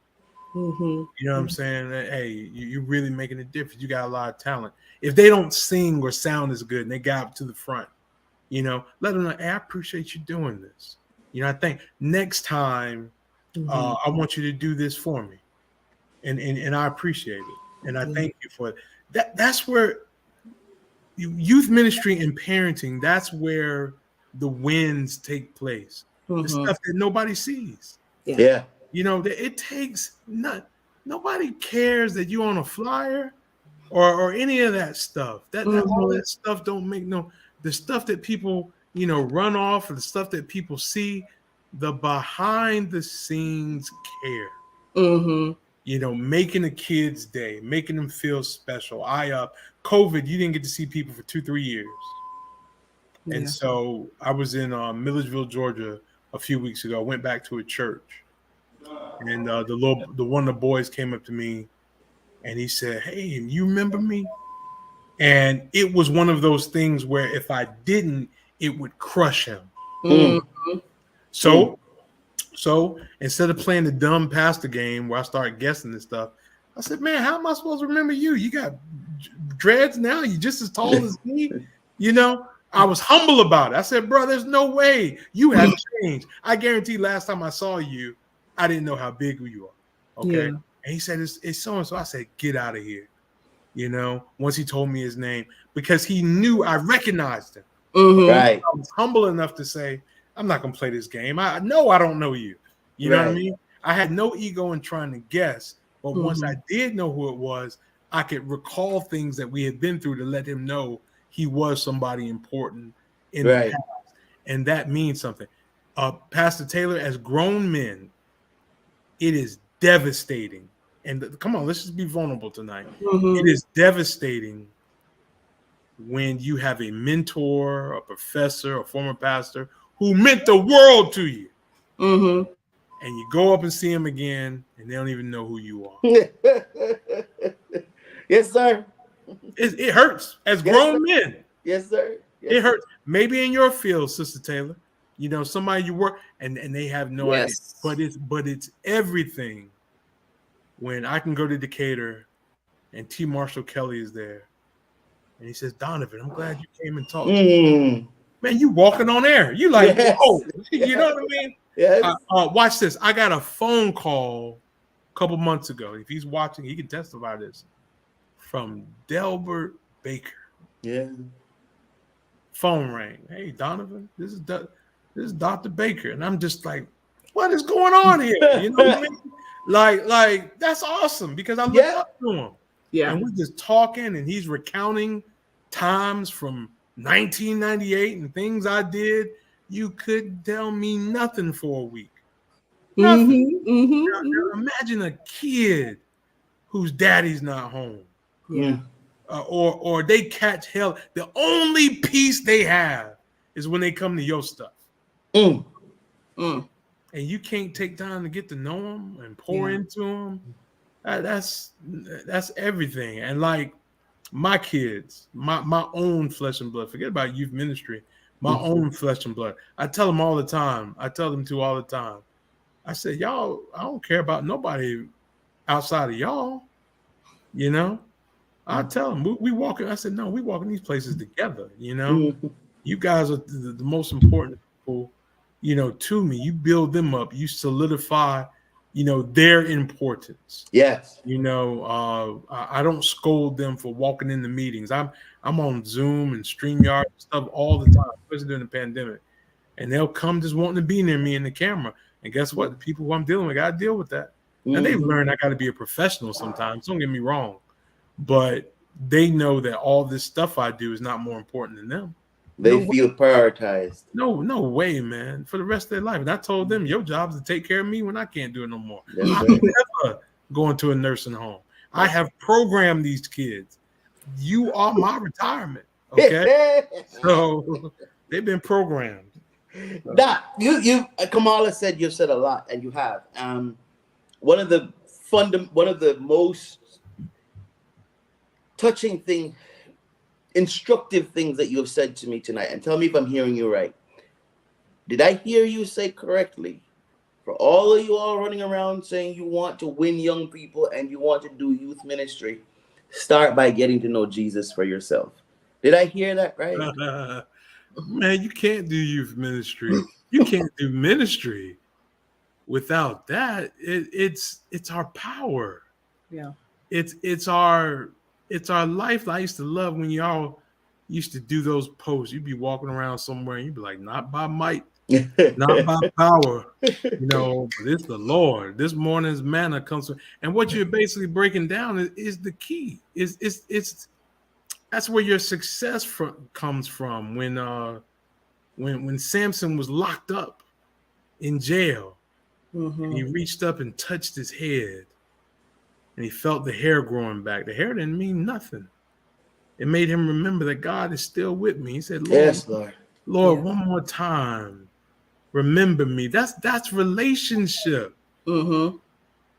You know what I'm saying? Hey, you're really making a difference. You got a lot of talent. If they don't sing or sound as good and they got up to the front, you know, let them know, hey, I appreciate you doing this. You know, I think next time I want you to do this for me. And I appreciate it. And I thank you for it. That's where youth ministry and parenting, that's where the wins take place. The stuff that nobody sees. Yeah. You know, it takes nobody cares that you're on a flyer or any of that stuff. That all that stuff don't make the stuff that people, you know, run off, or the stuff that people see, the behind the scenes care. You know, making a kid's day, making them feel special. COVID, you didn't get to see people for 2-3 years. And so I was in Milledgeville, Georgia a few weeks ago. I went back to a church. And the one of the boys came up to me and he said, hey, you remember me? And it was one of those things where if I didn't, it would crush him. So instead of playing the dumb pastor game where I started guessing this stuff, I said, man, how am I supposed to remember you? You got dreads now. You just as tall as me. You know, I was humble about it. I said, bro, there's no way you have changed. I guarantee last time I saw you, I didn't know how big you are. Okay. And he said, it's so-and-so. I said, get out of here. You know, once he told me his name, because he knew I recognized him. Right. I was humble enough to say, I'm not going to play this game. I know I don't know you. You know what I mean? I had no ego in trying to guess. But once I did know who it was, I could recall things that we had been through to let him know he was somebody important in the past. And that means something. Pastor Taylor, as grown men, it is devastating. And come on, let's just be vulnerable tonight. It is devastating when you have a mentor, a professor, a former pastor who meant the world to you. And you go up and see him again, and they don't even know who you are. Yes, sir. It hurts as grown men. Yes, sir. It hurts. Maybe in your field, Sister Taylor, you know, somebody you work and they have no idea. But it's everything. When I can go to Decatur and T. Marshall Kelly is there, and he says, Donovan, I'm glad you came and talked to me. Man, you walking on air. You like, whoa. You know what I mean? Yes. Watch this. I got a phone call a couple months ago. If he's watching, he can testify this. From Delbert Baker. Yeah. Phone rang. Hey, Donovan, this is Dr. Baker. And I'm just like, what is going on here? You know what I mean? Like that's awesome because I look up to him. Yeah. And we're just talking and he's recounting times from 1998 and things I did. You couldn't tell me nothing for a week. Nothing. Now imagine a kid whose daddy's not home. Yeah. Or they catch hell. The only peace they have is when they come to your stuff. And you can't take time to get to know them and pour into them. That's everything. And like my kids, my own flesh and blood. Forget about youth ministry. My own flesh and blood. I tell them all the time. I tell them all the time. I said, y'all, I don't care about nobody outside of y'all. You know, I tell them we walking. I said, no, we walking these places together. You know, you guys are the most important people, you know, to me. You build them up. You solidify, you know, their importance. Yes. You know, I don't scold them for walking in the meetings. I'm on Zoom and StreamYard and stuff all the time, especially during the pandemic. And they'll come just wanting to be near me in the camera. And guess what? The people who I'm dealing with, I gotta deal with that. And they've learned I gotta be a professional sometimes. Don't get me wrong. But they know that all this stuff I do is not more important than them. They feel prioritized. No way, man. For the rest of their life. And I told them, your job is to take care of me when I can't do it no more. I'm never going to a nursing home. I have programmed these kids. You are my retirement. Okay. So they've been programmed. That you Kamala said you've said a lot, and you have. One of the most touching thing, instructive things that you have said to me tonight, and tell me if I'm hearing you right. Did I hear you say correctly? For all of you all running around saying you want to win young people and you want to do youth ministry, start by getting to know Jesus for yourself. Did I hear that right? Man, you can't do youth ministry. You can't do ministry without that. It's our power. Yeah. It's our life. I used to love when y'all used to do those posts. You'd be walking around somewhere and you'd be like, not by might, not by power, you know, but it's the Lord. This morning's manna comes from, and what you're basically breaking down is the key. It's that's where your success comes from. When Samson was locked up in jail, he reached up and touched his head, and he felt the hair growing back. The hair didn't mean nothing. It made him remember that God is still with me. He said, Lord, yes, Lord, one more time, remember me. That's relationship. We're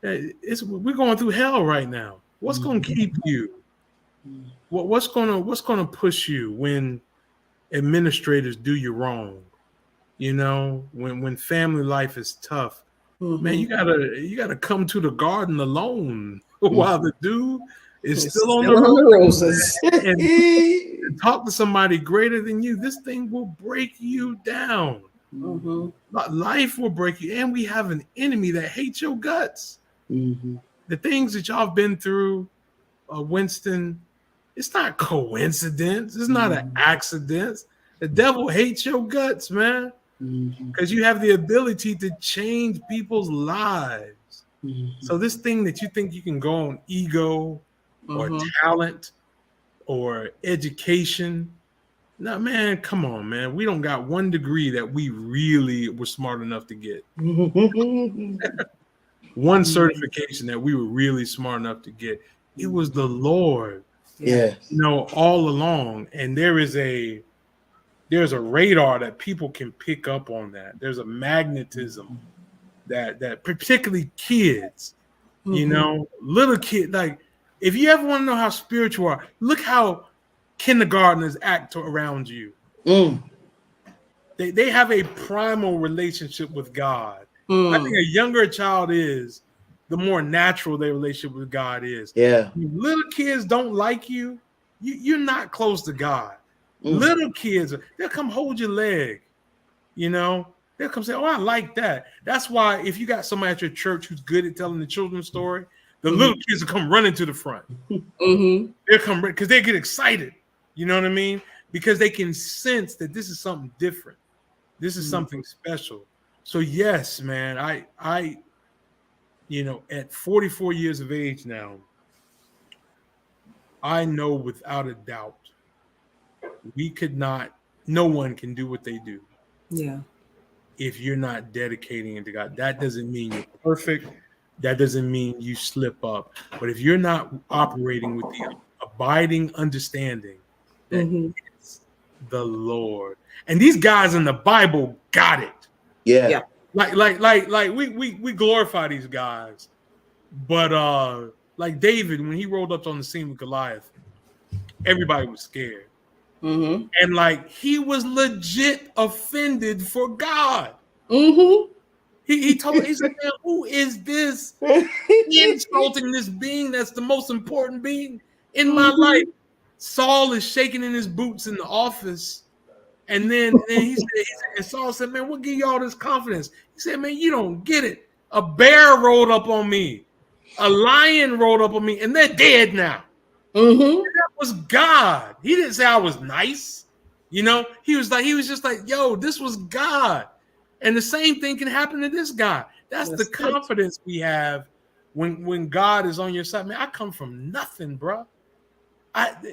going through hell right now. What's going to keep you? What's gonna push you when administrators do you wrong? You know, when family life is tough, man, you gotta come to the garden alone while the dew is still on the roses, and talk to somebody greater than you. This thing will break you down. Life will break you, and we have an enemy that hates your guts. The things that y'all have been through, Winston. It's not coincidence. It's not an accident. The devil hates your guts, man, because you have the ability to change people's lives. So this thing that you think you can go on ego or talent or education, no, man, come on, man. We don't got one degree that we really were smart enough to get. One certification that we were really smart enough to get. It was the Lord. Yeah, you know, all along. And there's a radar that people can pick up on that. There's a magnetism that particularly kids, you know, little kids. Like, if you ever want to know how spiritual you are, look how kindergartners act around you. They have a primal relationship with God. I think a younger a child is, the more natural their relationship with God is. Yeah. Little kids don't like you. You're not close to God. Little kids, they'll come hold your leg. You know, they'll come say, oh, I like that. That's why if you got somebody at your church who's good at telling the children's story, the little kids will come running to the front. They'll come because they get excited. You know what I mean? Because they can sense that this is something different. This is something special. So yes, man, I you know, at 44 years of age now, I know without a doubt no one can do what they do. Yeah. If you're not dedicating it to God. That doesn't mean you're perfect. That doesn't mean you slip up. But if you're not operating with the abiding understanding that it's the Lord. And these guys in the Bible got it. Yeah. Like we glorify these guys, but like David, when he rolled up on the scene with Goliath, everybody was scared. Mm-hmm. And like he was legit offended for God. Mm-hmm. He said, man, who is this insulting this being that's the most important being in my life? Saul is shaking in his boots in the office. And then he said, and Saul said, man, what give you all this confidence? He said, man, you don't get it. A bear rolled up on me. A lion rolled up on me, and they're dead now. Mm-hmm. That was God. He didn't say I was nice. You know, he was just like, yo, this was God. And the same thing can happen to this guy. That's the confidence we have when God is on your side. Man, I come from nothing, bro.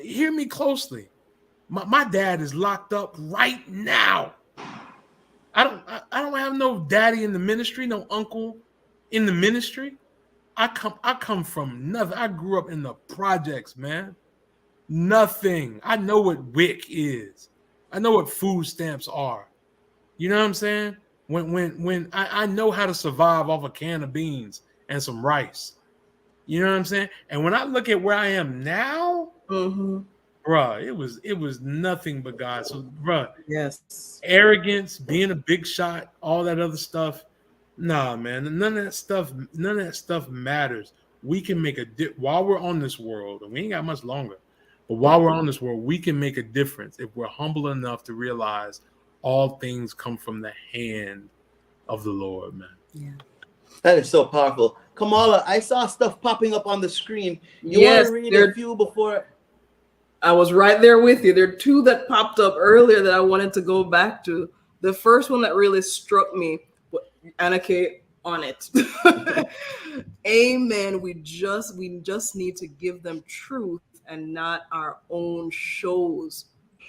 Hear me closely. My dad is locked up right now. I don't have no daddy in the ministry, no uncle in the ministry. I come from nothing. I grew up in the projects, man. Nothing. I know what WIC is. I know what food stamps are. You know what I'm saying? When I know how to survive off a can of beans and some rice. You know what I'm saying? And when I look at where I am now, bruh, it was nothing but God. So, bruh, Yes, arrogance, being a big shot, all that other stuff. Nah, man, none of that stuff matters. We can make while we're on this world, and we ain't got much longer. But while we're on this world, we can make a difference if we're humble enough to realize all things come from the hand of the Lord, man. yeah. That is so powerful. Kamala, I saw stuff popping up on the screen. You want to read a few before? I was right there with you. There are two that popped up earlier that I wanted to go back to. The first one that really struck me, Anake, on it. Amen. We just need to give them truth and not our own shows.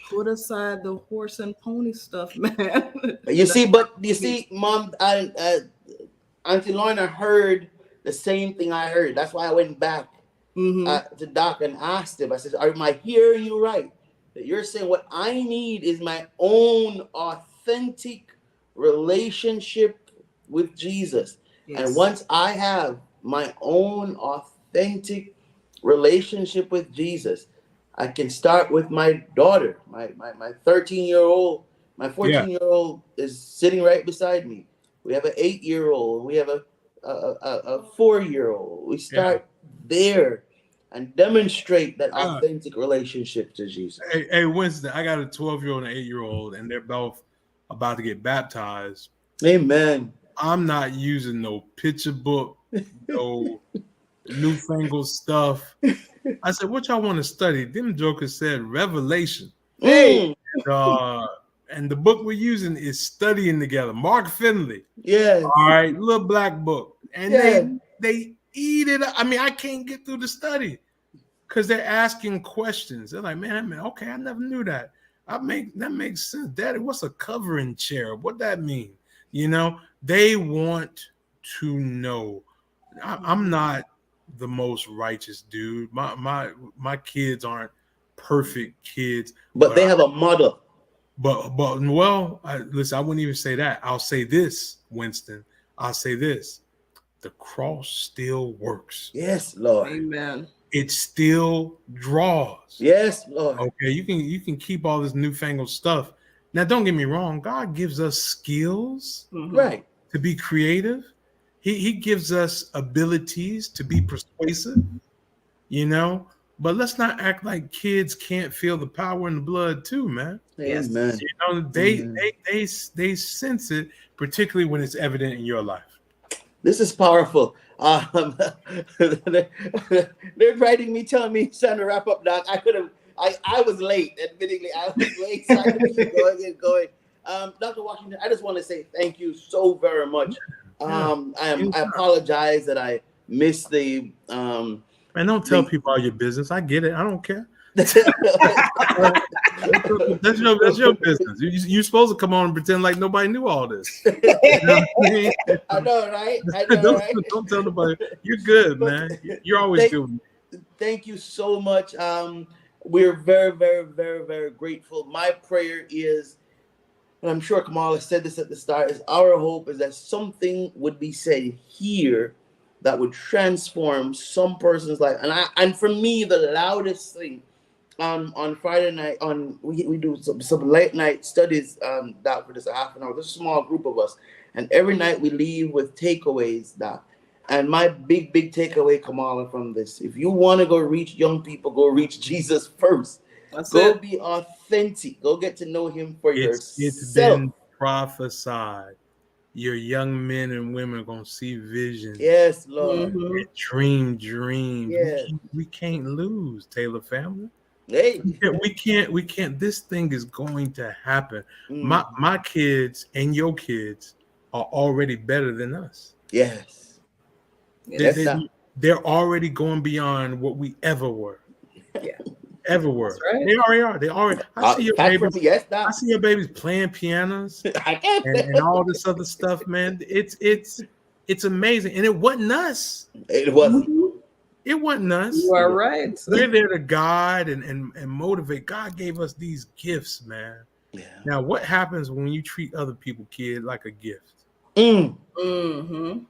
Put aside the horse and pony stuff, man. You see, Mom, Auntie Lorna heard the same thing I heard. That's why I went back to Doc and asked him. I said, am I hearing you right? That you're saying what I need is my own authentic relationship with Jesus. Yes. And once I have my own authentic relationship with Jesus, I can start with my daughter, my 13-year-old, my 14-year-old is sitting right beside me. We have an 8-year-old, we have a 4-year-old. We start there and demonstrate that authentic relationship to Jesus. Hey, Winston, I got a 12-year-old and an 8-year-old, and they're both about to get baptized. Amen. I'm not using no picture book, no newfangled stuff. I said, what y'all want to study? Them jokers said Revelation. Hey. And the book we're using is Studying Together. Mark Finley. Yes. All right, little black book. And they eat it up. I mean, I can't get through the study because they're asking questions. They're like, man, okay, I never knew that. That makes sense. Daddy, what's a covering chair? What that mean? You know, they want to know. I'm not the most righteous dude. My kids aren't perfect kids. But they have a mother. Listen, I wouldn't even say that. I'll say this, Winston. I'll say this. The cross still works. Yes, Lord. Amen. It still draws. Yes, Lord. Okay, you can keep all this newfangled stuff. Now, don't get me wrong. God gives us skills, right, to be creative. He gives us abilities to be persuasive, you know. But let's not act like kids can't feel the power in the blood too, man. Yes, you know, they sense it, particularly when it's evident in your life. This is powerful. They're writing me, telling me it's time to wrap up, Doc. I was late. Admittedly, I was late. So I could keep going. Dr. Washington, I just want to say thank you so very much. I apologize that I missed the. Man, don't tell people all your business. I get it. I don't care. That's your business. You're supposed to come on and pretend like nobody knew all this. You know what I mean? I know, right? Don't tell nobody. You're good, man. You're always good. Thank you so much. We're very, very, very, very grateful. My prayer is, and I'm sure Kamala said this at the start, is our hope is that something would be said here that would transform some person's life. And for me, the loudest thing on Friday night we do some late night studies that for just a half an hour. There's a small group of us, and every night we leave with takeaways that. And my big takeaway, Kamala, from this: if you want to go reach young people, go reach Jesus first. Go be authentic. Go get to know Him for yourself. It's been prophesied. Your young men and women are gonna see visions. Yes, Lord. Dream dreams. Yes. We can't lose, Taylor family. Hey. We can't. This thing is going to happen. My kids and your kids are already better than us. Yes. They're already going beyond what we ever were. Yeah. Ever were. Right. They already are. They already. I see your babies. Yes, I see your babies playing pianos and all this other stuff, man. It's amazing, and it wasn't us. It wasn't. It wasn't us. You are right. They're there to guide and motivate. God gave us these gifts, man. Yeah. Now, what happens when you treat other people, kid, like a gift? Mm.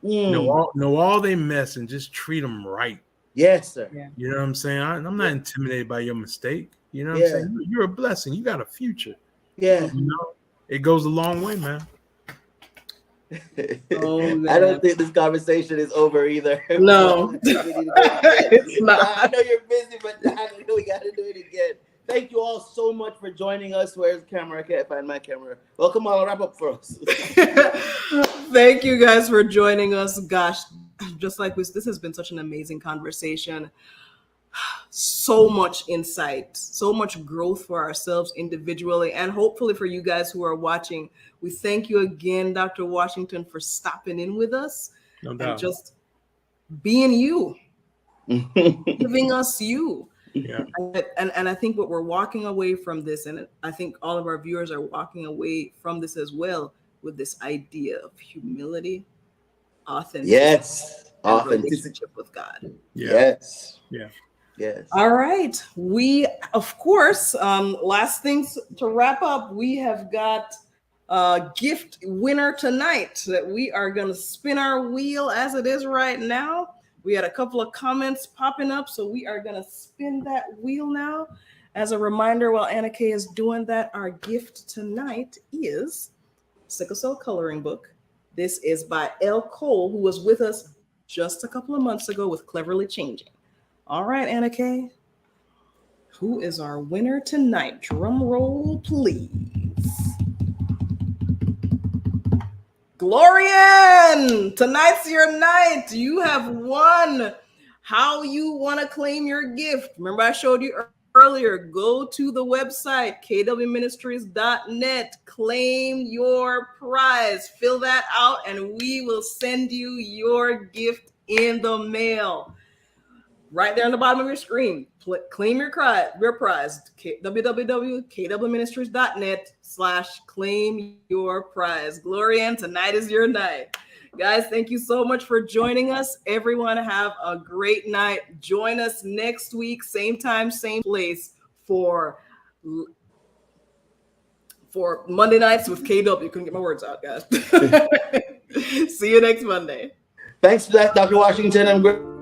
Know all they mess and just treat them right. Yes, sir. Yeah. You know what I'm saying? I'm not intimidated by your mistake. You know what I'm saying? You're a blessing. You got a future. Yeah. You know, it goes a long way, man. Oh, man. I don't think this conversation is over either. No. It's not. I know you're busy, but I know we got to do it again. Thank you all so much for joining us. Where's the camera? I can't find my camera. Well, come on, wrap up for us. Thank you guys for joining us. Gosh, just like this has been such an amazing conversation. So much insight, so much growth for ourselves individually, and hopefully for you guys who are watching. We thank you again, Dr. Washington, for stopping in with us and just being you, giving us you. Yeah. And I think what we're walking away from this, and I think all of our viewers are walking away from this as well, with this idea of humility, authenticity, relationship with God. Yes. Yeah. Yes. All right. We, of course, last things to wrap up, we have got a gift winner tonight that we are going to spin our wheel as it is right now. We had a couple of comments popping up, so we are going to spin that wheel now. As a reminder, while Anna Kay is doing that, our gift tonight is Sickle Cell Coloring Book. This is by L. Cole, who was with us just a couple of months ago with Cleverly Changing. All right, Anna Kay, who is our winner tonight? Drum roll, please. Glorian, tonight's your night. You have won. How you want to claim your gift? Remember, I showed you earlier. Go to the website, kwministries.net. Claim your prize. Fill that out, and we will send you your gift in the mail. Right there on the bottom of your screen. Claim your prize. www.kwministries.net/claim your prize. Glorian, tonight is your night. Guys, thank you so much for joining us. Everyone have a great night. Join us next week, same time, same place for Monday Nights with KW. Couldn't get my words out, guys. See you next Monday. Thanks for that, Dr. Washington. I'm great.